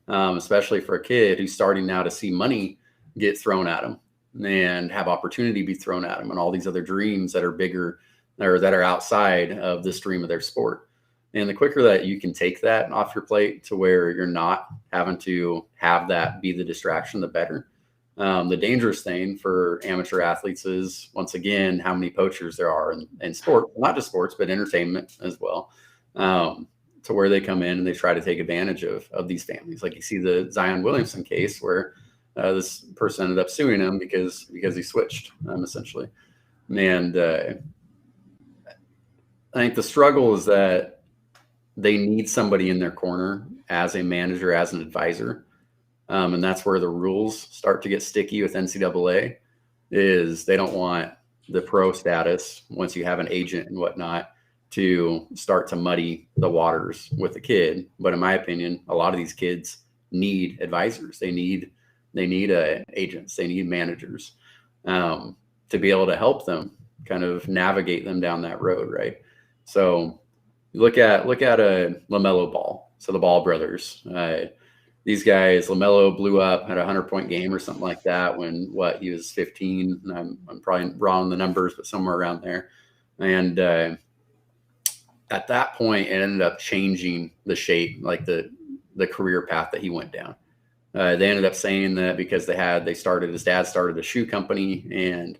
especially for a kid who's starting now to see money get thrown at him and have opportunity be thrown at him, and all these other dreams that are bigger or that are outside of the stream of their sport. And the quicker that you can take that off your plate to where you're not having to have that be the distraction, the better. The dangerous thing for amateur athletes is, once again, how many poachers there are in sport, not just sports, but entertainment as well, to where they come in and they try to take advantage of these families. Like you see the Zion Williamson case where this person ended up suing him because he switched, essentially. And I think the struggle is that they need somebody in their corner as a manager, as an advisor. And that's where the rules start to get sticky with NCAA, is they don't want the pro status, once you have an agent and whatnot, to start to muddy the waters with the kid. But in my opinion, a lot of these kids need advisors. They need agents. They need managers to be able to help them kind of navigate them down that road, right? So look at a LaMelo Ball. So the Ball brothers, these guys, LaMelo blew up, had a 100-point game or something like that when he was 15. And I'm probably wrong on the numbers, but somewhere around there. And at that point, it ended up changing the shape, like the career path that he went down. They ended up saying that because his dad started a shoe company, and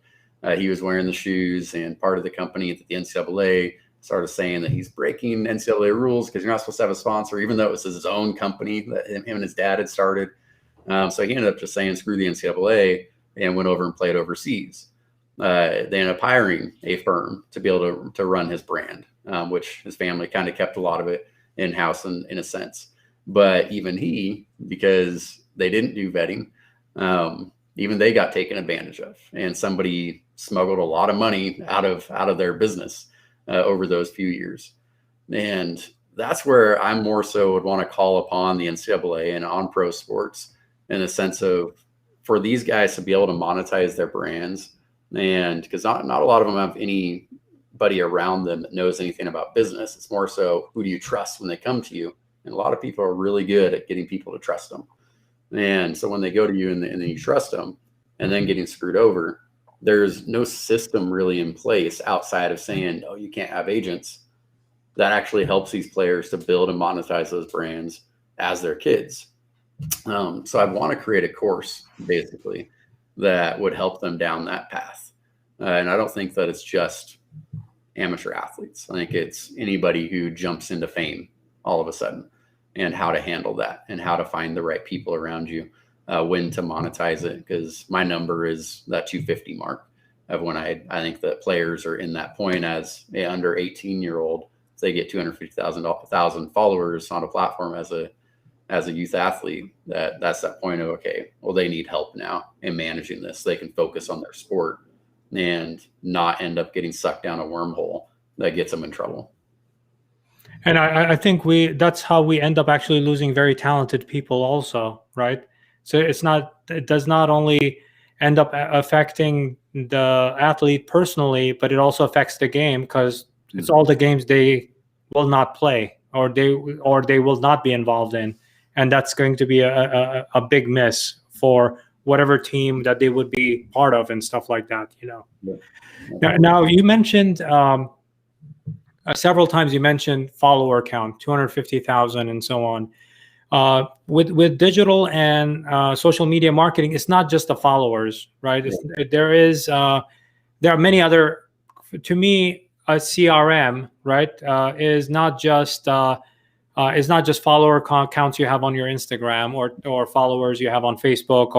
he was wearing the shoes, and part of the company at the NCAA started saying that he's breaking NCAA rules because you're not supposed to have a sponsor, even though it was his own company that him and his dad had started. So he ended up just saying, screw the NCAA, and went over and played overseas. They ended up hiring a firm to be able to run his brand, which his family kind of kept a lot of it in-house in a sense. But even he, because they didn't do vetting, even they got taken advantage of, and somebody smuggled a lot of money out of their business over those few years. And that's where I more so would want to call upon the NCAA and on pro sports in the sense of, for these guys to be able to monetize their brands. And because not a lot of them have anybody around them that knows anything about business. It's more so, who do you trust when they come to you? And a lot of people are really good at getting people to trust them. And so when they go to you and then you trust them, and then getting screwed over, there's no system really in place outside of saying, oh, you can't have agents, that actually helps these players to build and monetize those brands as their kids. So I'd want to create a course basically that would help them down that path. And I don't think that it's just amateur athletes. I think it's anybody who jumps into fame all of a sudden, and how to handle that, and how to find the right people around you, when to monetize it. Because my number is that 250 mark of when I think that players are in that point as a under 18-year-old. If they get 250,000 followers on a platform as a youth athlete, that's that point of, okay, well, they need help now in managing this so they can focus on their sport and not end up getting sucked down a wormhole that gets them in trouble. And I think that's how we end up actually losing very talented people also, right? So it does not only end up affecting the athlete personally, but it also affects the game, because it's all the games they will not play, or they will not be involved in. And that's going to be a big miss for whatever team that they would be part of and stuff like that, Yeah. Now you mentioned several times, you mentioned follower count, 250,000 and so on. With digital and social media marketing, it's not just the followers, right? There are many other, to me, a CRM, right, is not just follower counts you have on your Instagram, or followers you have on Facebook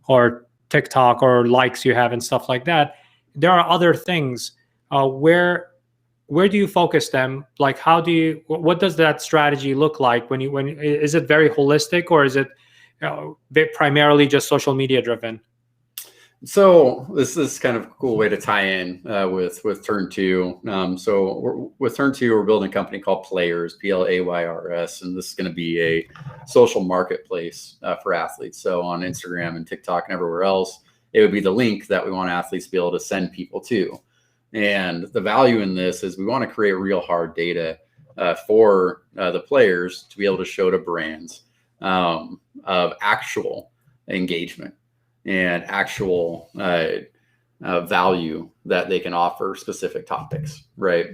or TikTok, or likes you have and stuff like that. There are other things. Where do you focus them? Like, what does that strategy look like when is it very holistic, or is it primarily just social media driven? So this is kind of a cool way to tie in with Turn 2. With Turn 2, we're building a company called Players, Playrs, and this is going to be a social marketplace for athletes. So on Instagram and TikTok and everywhere else, it would be the link that we want athletes to be able to send people to. And the value in this is we want to create real hard data for the players to be able to show to brands of actual engagement and actual value that they can offer specific topics, right?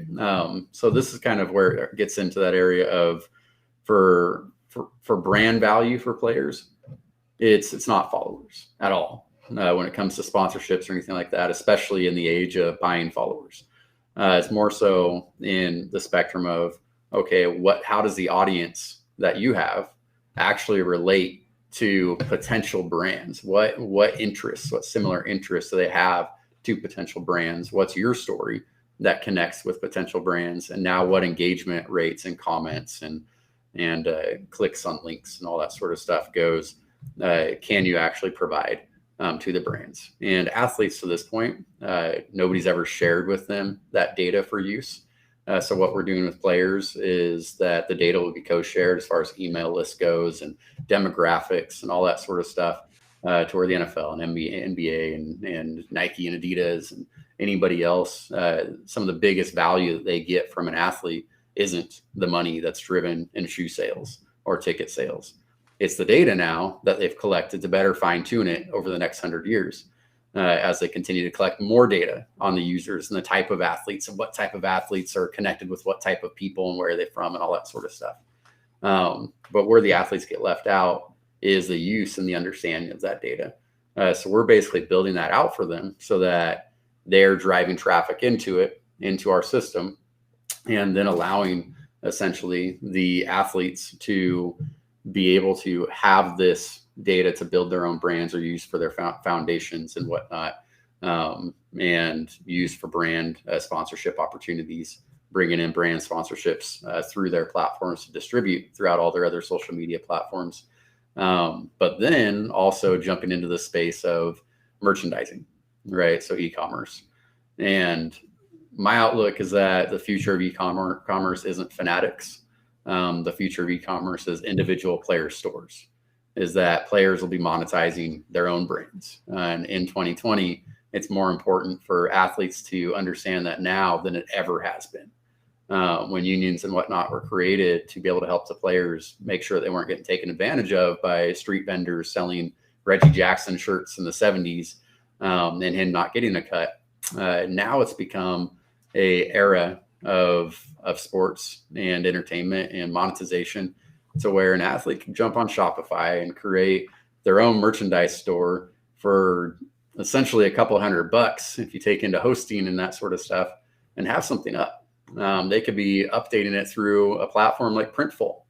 So this is kind of where it gets into that area of for brand value for players. It's not followers at all. When it comes to sponsorships or anything like that, especially in the age of buying followers. It's more so in the spectrum of, okay, how does the audience that you have actually relate to potential brands? What interests, what similar interests do they have to potential brands? What's your story that connects with potential brands? And now what engagement rates and comments and clicks on links and all that sort of stuff goes, can you actually provide to the brands? And athletes to this point, nobody's ever shared with them that data for use. So what we're doing with players is that the data will be co-shared as far as email list goes and demographics and all that sort of stuff to where the NFL and NBA and Nike and Adidas and anybody else, some of the biggest value that they get from an athlete isn't the money that's driven in shoe sales or ticket sales. It's the data now that they've collected to better fine tune it over the next 100 years as they continue to collect more data on the users and the type of athletes and what type of athletes are connected with what type of people and where are they from and all that sort of stuff. But where the athletes get left out is the use and the understanding of that data. So we're basically building that out for them so that they're driving traffic into our system, and then allowing essentially the athletes to be able to have this data to build their own brands or use for their foundations and whatnot, and use for brand sponsorship opportunities, bringing in brand sponsorships through their platforms to distribute throughout all their other social media platforms. But then also jumping into the space of merchandising, right? So e-commerce. And my outlook is that the future of e-commerce isn't fanatics. The future of e-commerce is individual player stores, is that players will be monetizing their own brands. And in 2020, it's more important for athletes to understand that now than it ever has been. When unions and whatnot were created to be able to help the players make sure they weren't getting taken advantage of by street vendors selling Reggie Jackson shirts in the 70s, and him not getting a cut. Now it's become a era of sports and entertainment and monetization, to where an athlete can jump on Shopify and create their own merchandise store for essentially a couple $100 if you take into hosting and that sort of stuff, and have something up. They could be updating it through a platform like Printful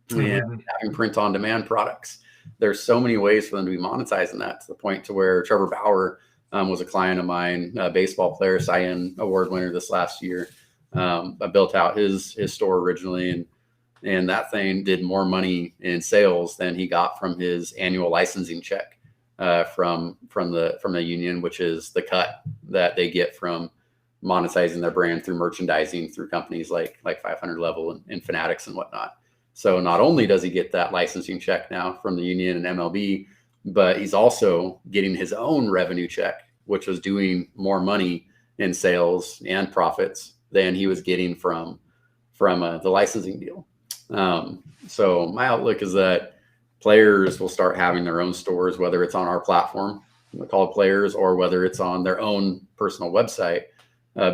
and having print on demand products. There's so many ways for them to be monetizing that, to the point to where Trevor Bauer was a client of mine, a baseball player, Cy Young Award winner this last year. I built out his store originally, and that thing did more money in sales than he got from his annual licensing check from the union, which is the cut that they get from monetizing their brand through merchandising through companies like 500 Level and Fanatics and whatnot. So not only does he get that licensing check now from the union and MLB, but he's also getting his own revenue check, which was doing more money in sales and profits than he was getting from the licensing deal. So my outlook is that players will start having their own stores, whether it's on our platform, we call it Players, or whether it's on their own personal website,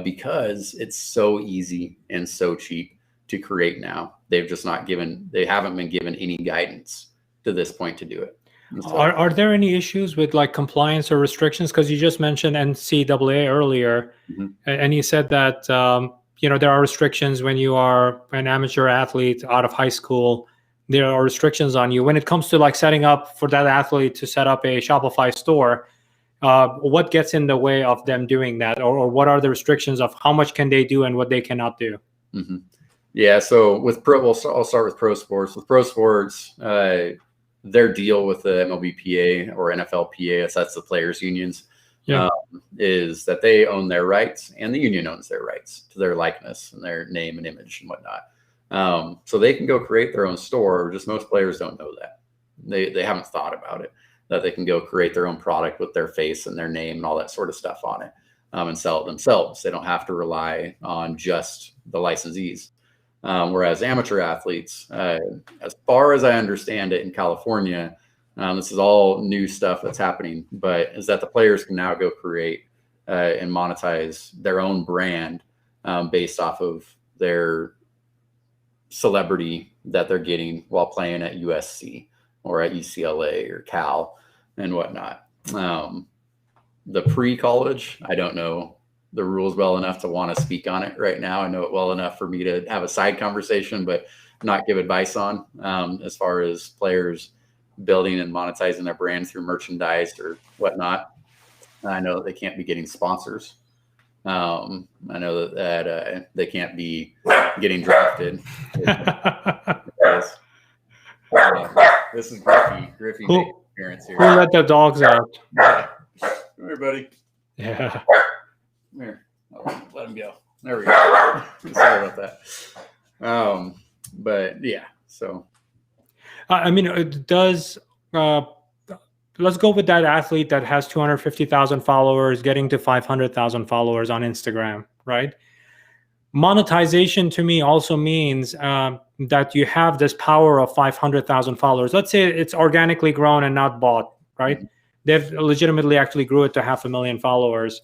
because it's so easy and so cheap to create now. They haven't been given any guidance to this point to do it. So, are there any issues with like compliance or restrictions? Because you just mentioned NCAA earlier, and you said that there are restrictions when you are an amateur athlete out of high school. There are restrictions on you when it comes to like setting up for that athlete to set up a Shopify store. What gets in the way of them doing that, or what are the restrictions of how much can they do and what they cannot do? Yeah, so with I'll start with pro sports. With pro sports, their deal with the MLBPA or NFLPA, that's the players' unions, is that they own their rights and the union owns their rights to their likeness and their name and image and whatnot. So they can go create their own store. Just most players don't know that. They haven't thought about it, that they can go create their own product with their face and their name and all that sort of stuff on it, and sell it themselves. They don't have to rely on just the licensees. Whereas amateur athletes, as far as I understand it in California, this is all new stuff that's happening, but is that the players can now go create and monetize their own brand based off of their celebrity that they're getting while playing at USC or at UCLA or Cal and whatnot. The pre-college, I don't know the rules well enough to want to speak on it right now. I know it well enough for me to have a side conversation, but not give advice on as far as players building and monetizing their brand through merchandise or whatnot. I know that they can't be getting sponsors. I know that they can't be getting drafted. This is Griffey making appearance here. Who let the dogs out? Yeah. Come here, buddy. Yeah. Come here. Let him go. There we go. Sorry about that. But yeah, so. I mean, it does. Let's go with that athlete that has 250,000 followers, getting to 500,000 followers on Instagram, right? Monetization to me also means that you have this power of 500,000 followers. Let's say it's organically grown and not bought, right? They've legitimately actually grew it to 500,000 followers.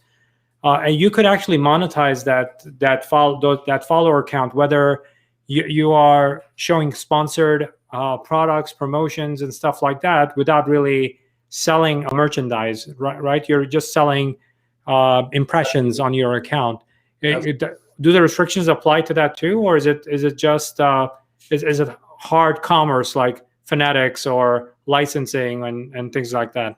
And you could actually monetize that follower count, whether you are showing sponsored products, promotions, and stuff like that, without really selling a merchandise, right? You're just selling impressions on your account. Do the restrictions apply to that too, or is it just is it hard commerce like Fanatics or licensing and things like that?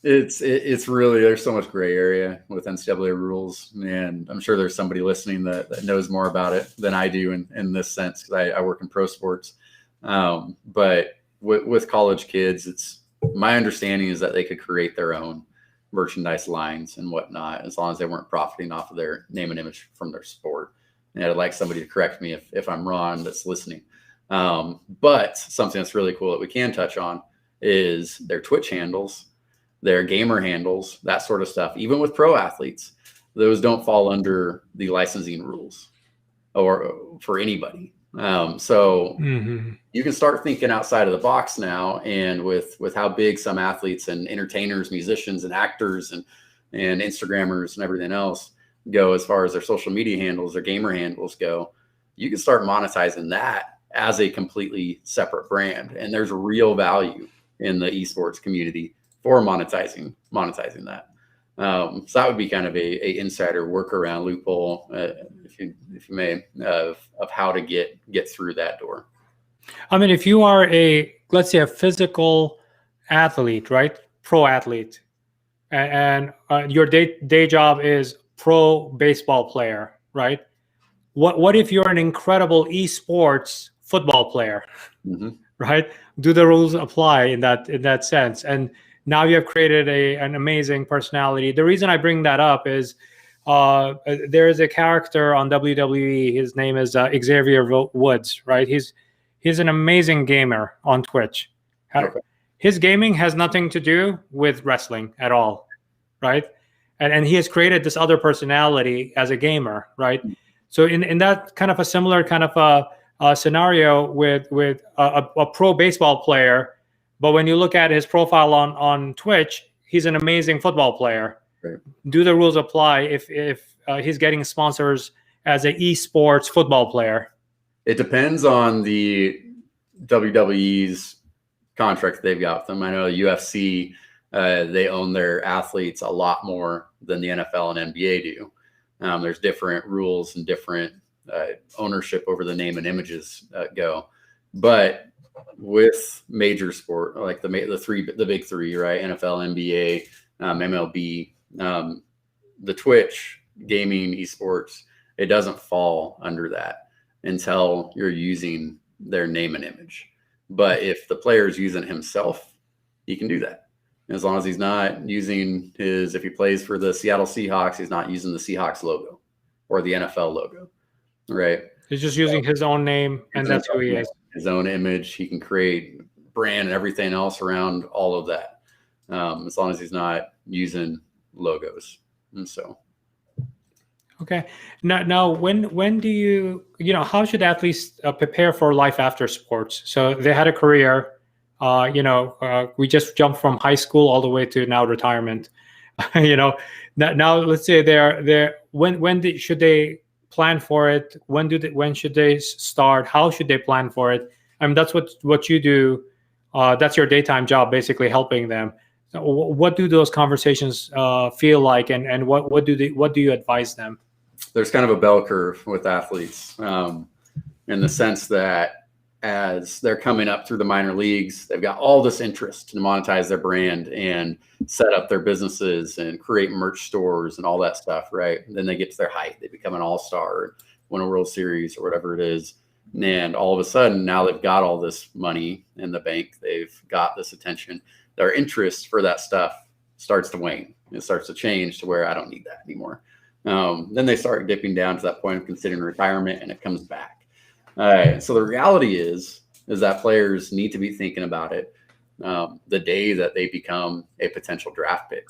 It's really, there's so much gray area with NCAA rules, and I'm sure there's somebody listening that knows more about it than I do in this sense, because I work in pro sports. But with college kids, it's my understanding is that they could create their own merchandise lines and whatnot, as long as they weren't profiting off of their name and image from their sport. And I'd like somebody to correct me if I'm wrong that's listening. But something that's really cool that we can touch on is their Twitch handles, their gamer handles, that sort of stuff. Even with pro athletes, those don't fall under the licensing rules or for anybody. So you can start thinking outside of the box now. And with how big some athletes and entertainers, musicians and actors and Instagrammers and everything else go, as far as their social media handles, their gamer handles go, you can start monetizing that as a completely separate brand. And there's real value in the esports community for monetizing that. So that would be kind of a insider workaround loophole, if you may, of how to get through that door. I mean, if you are let's say a physical athlete, right? Pro athlete, and your day job is pro baseball player, right? What if you're an incredible esports football player, right? Do the rules apply in that sense? And now you have created an amazing personality. The reason I bring that up is there is a character on WWE. His name is Xavier Woods, right? He's an amazing gamer on Twitch. Okay. His gaming has nothing to do with wrestling at all, right? And he has created this other personality as a gamer, right? So in that kind of a similar kind of a scenario with a pro baseball player, but when you look at his profile on Twitch, he's an amazing football player. Right. Do the rules apply if he's getting sponsors as an esports football player? It depends on the WWE's contract they've got with them. I know UFC, they own their athletes a lot more than the NFL and NBA do. There's different rules and different ownership over the name and images go. But with major sport, like the big three, right? NFL, NBA, MLB, the Twitch gaming esports, it doesn't fall under that until you're using their name and image. But if the player is using himself, he can do that. As long as he's not using if he plays for the Seattle Seahawks, he's not using the Seahawks logo or the NFL logo, right? He's just using his own name, and that's who he is. His own image. He can create brand and everything else around all of that, as long as he's not using logos. And so, okay. Now, when do you how should athletes prepare for life after sports? So they had a career. We just jumped from high school all the way to now retirement. Now let's say should they plan for it? When should they start? How should they plan for it? I mean, that's what you do. That's your daytime job, basically helping them. What do those conversations feel like, and what do you advise them? There's kind of a bell curve with athletes, in the sense that as they're coming up through the minor leagues, they've got all this interest to monetize their brand and set up their businesses and create merch stores and all that stuff, right? And then they get to their height. They become an all-star, win a World Series or whatever it is. And all of a sudden, now they've got all this money in the bank. They've got this attention. Their interest for that stuff starts to wane. It starts to change to where I don't need that anymore. Then they start dipping down to that point of considering retirement, and it comes back. All right. So the reality is that players need to be thinking about it the day that they become a potential draft pick.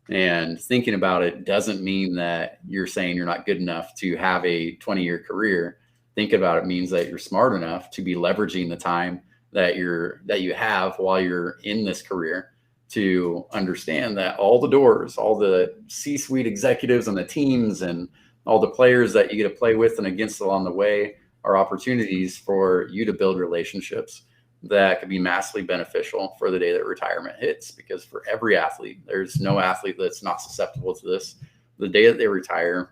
And thinking about it doesn't mean that you're saying you're not good enough to have a 20-year career. Think about it means that you're smart enough to be leveraging the time that you have while you're in this career to understand that all the doors, all the C-suite executives and the teams and all the players that you get to play with and against along the way are opportunities for you to build relationships that could be massively beneficial for the day that retirement hits. Because for every athlete, there's no athlete that's not susceptible to this. The day that they retire,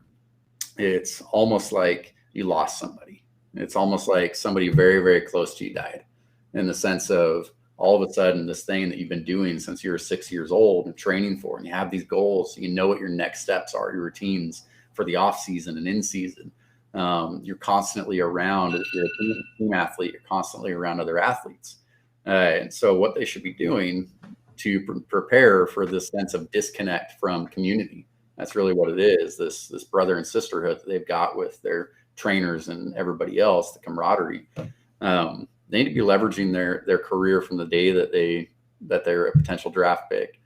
it's almost like you lost somebody. It's almost like somebody very, very close to you died, in the sense of all of a sudden this thing that you've been doing since you were 6 years old and training for, and you have these goals, you know what your next steps are, your routines for the off season and in season. You're constantly around, if you're a team athlete, you're constantly around other athletes. And so what they should be doing to prepare for this sense of disconnect from community, that's really what it is, this brother and sisterhood that they've got with their trainers and everybody else, the camaraderie. They need to be leveraging their career from the day that they're a potential draft pick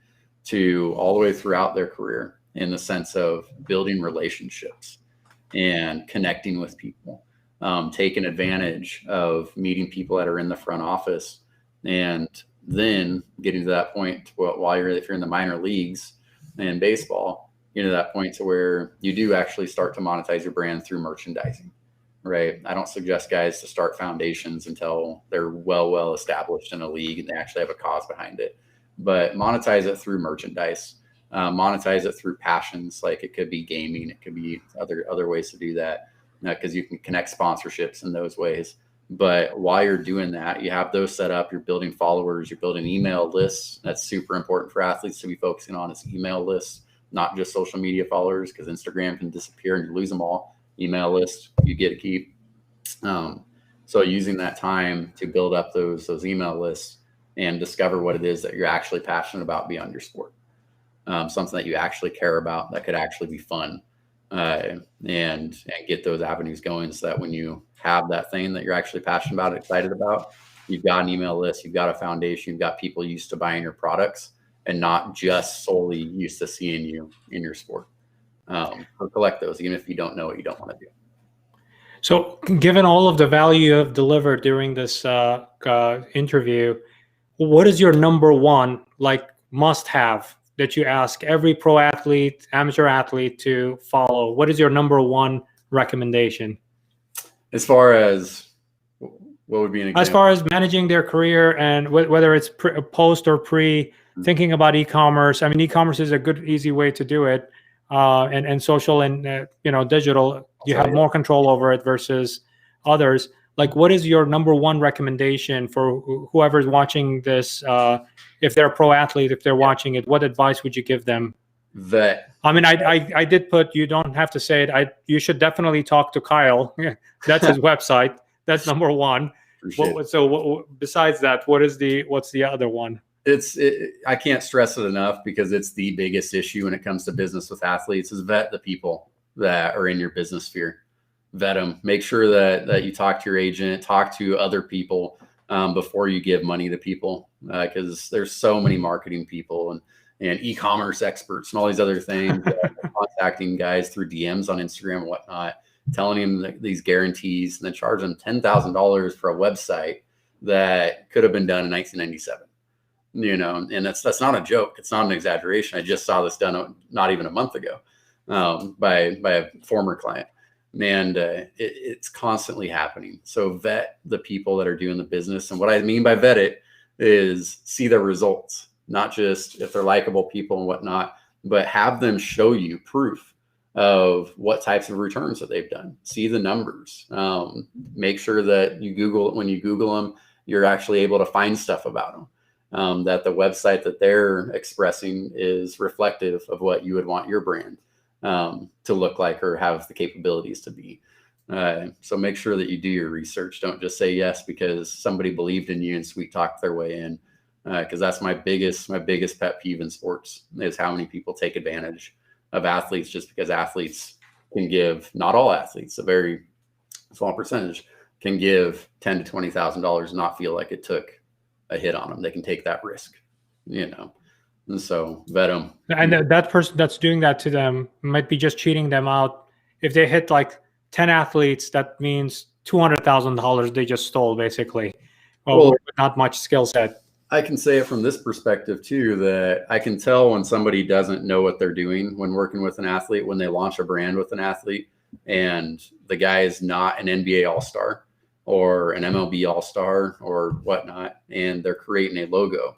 to all the way throughout their career, in the sense of building relationships and connecting with people, taking advantage of meeting people that are in the front office, and then getting to that point if you're in the minor leagues in baseball, to that point to where you do actually start to monetize your brand through merchandising, right? I don't suggest guys to start foundations until they're well established in a league and they actually have a cause behind it, but monetize it through merchandise, monetize it through passions. Like it could be gaming, it could be other ways to do that, because you can connect sponsorships in those ways. But while you're doing that, you have those set up, you're building followers, you're building email lists. That's super important for athletes to be focusing on, is email lists, not just social media followers, because Instagram can disappear and you lose them all. Email lists, you get to keep. So using that time to build up those email lists and discover what it is that you're actually passionate about beyond your sport. Something that you actually care about, that could actually be fun, and get those avenues going, so that when you have that thing that you're actually passionate about, excited about, you've got an email list, you've got a foundation, you've got people used to buying your products and not just solely used to seeing you in your sport. Or collect those, even if you don't know what you don't want to do. So given all of the value you have delivered during this interview, what is your number one must have that you ask every pro athlete, amateur athlete to follow? What is your number one recommendation? As far as what would be an example? As far as managing their career, and whether it's post or pre, thinking about e-commerce. I mean, e-commerce is a good, easy way to do it. And social and digital, you have more control over it versus others. What is your number one recommendation for whoever's watching this? If they're a pro athlete, if they're watching it, what advice would you give them? I mean, I did put, you don't have to say it. You should definitely talk to Kyle. That's his website. That's number one. Besides that, what's the other one? I can't stress it enough, because it's the biggest issue when it comes to business with athletes, is vet the people that are in your business sphere. Vet them. Make sure that you talk to your agent, talk to other people before you give money to people, because there's so many marketing people and e-commerce experts and all these other things contacting guys through DMs on Instagram and whatnot, telling them these guarantees, and then charge them $10,000 for a website that could have been done in 1997. And that's not a joke. It's not an exaggeration. I just saw this done not even a month ago by a former client. And it's constantly happening. So vet the people that are doing the business. And what I mean by vet it is see the results, not just if they're likable people and whatnot, but have them show you proof of what types of returns that they've done. See the numbers. Make sure that when you Google them, you're actually able to find stuff about them. That the website that they're expressing is reflective of what you would want your brand to look like or have the capabilities to be. So make sure that you do your research. Don't just say yes because somebody believed in you and sweet talked their way in. Because that's my biggest pet peeve in sports, is how many people take advantage of athletes just because athletes can give, not all athletes, a very small percentage can give $10,000 to $20,000 and not feel like it took a hit on them. They can take that risk, and so vet them. And that person that's doing that to them might be just cheating them out. If they hit 10 athletes, that means $200,000 they just stole, basically. Well, with not much skill set. I can say it from this perspective too, that I can tell when somebody doesn't know what they're doing when working with an athlete, when they launch a brand with an athlete and the guy is not an NBA All-Star or an MLB All-Star or whatnot, and they're creating a logo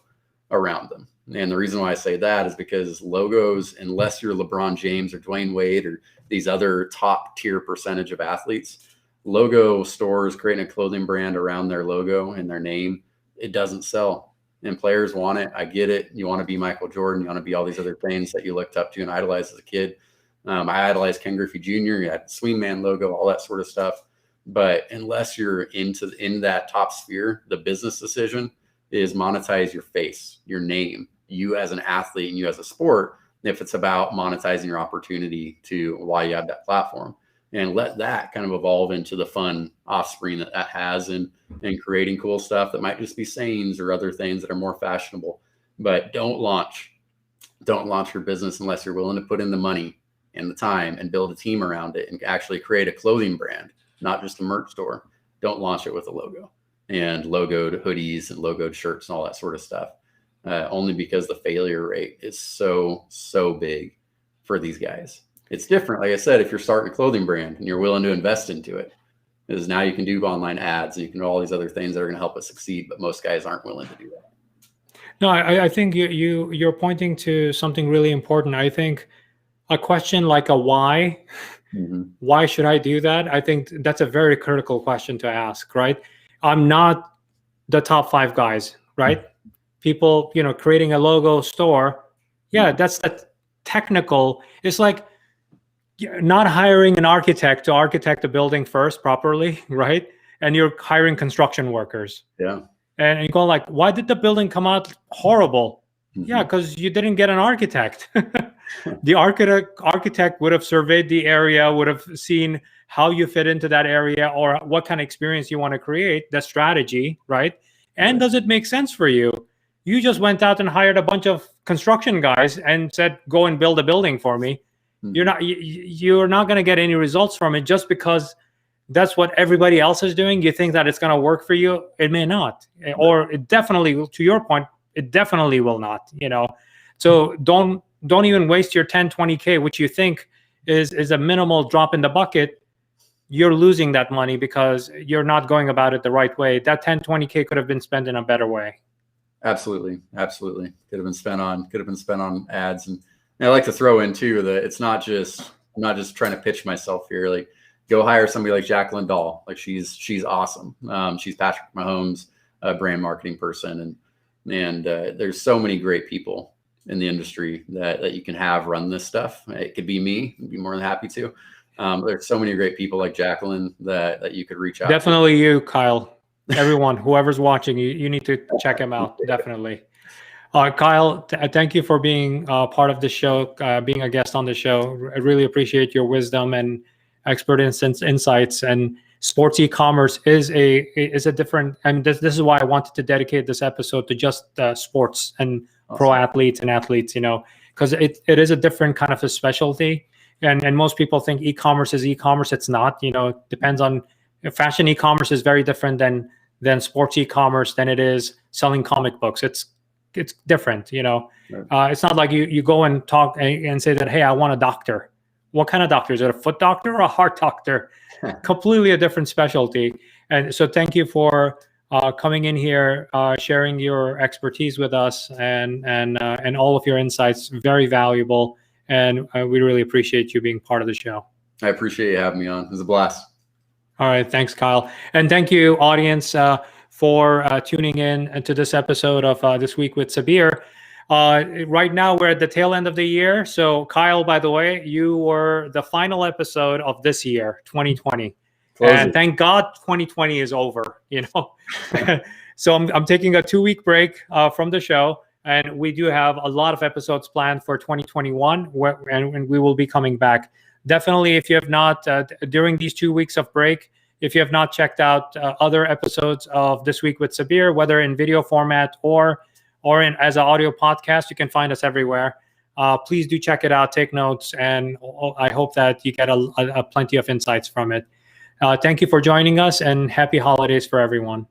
around them. And the reason why I say that is because logos, unless you're LeBron James or Dwayne Wade or these other top tier percentage of athletes, logo stores creating a clothing brand around their logo and their name, it doesn't sell. and players want it. I get it. You want to be Michael Jordan. You want to be all these other things that you looked up to and idolized as a kid. I idolized Ken Griffey Jr. You had Swing Man logo, all that sort of stuff. But unless you're in that top sphere, the business decision is monetize your face, your name, you as an athlete and you as a sport, if it's about monetizing your opportunity to why you have that platform, and let that kind of evolve into the fun offspring that has and creating cool stuff that might just be sayings or other things that are more fashionable. But don't launch your business unless you're willing to put in the money and the time and build a team around it and actually create a clothing brand, not just a merch store. Don't launch it with a logo and logoed hoodies and logoed shirts and all that sort of stuff. Only because the failure rate is so big for these guys. It's different. Like I said, if you're starting a clothing brand and you're willing to invest into it, is now you can do online ads and you can do all these other things that are going to help us succeed. But most guys aren't willing to do that. No, I think you're pointing to something really important. I think a question like a why, why should I do that? I think that's a very critical question to ask, right? I'm not the top 5 guys, right? People, creating a logo store. Yeah, that's the technical. It's like not hiring an architect to architect a building first properly, right? And you're hiring construction workers. Yeah. And you go like, why did the building come out horrible? Yeah, because you didn't get an architect. The architect would have surveyed the area, would have seen how you fit into that area or what kind of experience you want to create, the strategy, right? And does it make sense for you? You just went out and hired a bunch of construction guys and said, go and build a building for me. You're not going to get any results from it just because that's what everybody else is doing. You think that it's going to work for you. It may not, or it definitely, to your point, it definitely will not, So don't even waste your 10, 20K, which you think is a minimal drop in the bucket. You're losing that money because you're not going about it the right way. That 10, 20K could have been spent in a better way. Absolutely. Could have been spent on ads. And I like to throw in too that I'm not just trying to pitch myself here. Like, go hire somebody like Jacqueline Dahl. Like, she's awesome. She's Patrick Mahomes' brand marketing person, and there's so many great people in the industry that you can have run this stuff. It could be me. I'd be more than happy to. There's so many great people like Jacqueline that you could reach out Definitely to. You, Kyle. Everyone, whoever's watching, you need to check him out. Definitely. Kyle, thank you for being part of the show, being a guest on the show. I really appreciate your wisdom and expert insights. And sports e-commerce is a different. This is why I wanted to dedicate this episode to just sports and pro athletes and athletes. Because it is a different kind of a specialty. And most people think e-commerce is e-commerce. It's not. It depends on. Fashion e-commerce is very different than sports e-commerce than it is selling comic books. It's different, Right. It's not like you go and talk and say that, hey, I want a doctor. What kind of doctor? Is it a foot doctor or a heart doctor? Completely a different specialty. And so thank you for coming in here, sharing your expertise with us and all of your insights. Very valuable. And we really appreciate you being part of the show. I appreciate you having me on. It was a blast. All right. Thanks, Kyle. And thank you, audience, for tuning in to this episode of This Week with Sabir. Right now, we're at the tail end of the year. So, Kyle, by the way, you were the final episode of this year, 2020. And thank God 2020 is over, So I'm taking a 2-week break from the show. And we do have a lot of episodes planned for 2021, and we will be coming back. Definitely, if you have not, during these 2 weeks of break, if you have not checked out other episodes of This Week with Sabir, whether in video format or as an audio podcast, you can find us everywhere. Please do check it out, take notes, and I hope that you get a plenty of insights from it. Thank you for joining us, and happy holidays for everyone.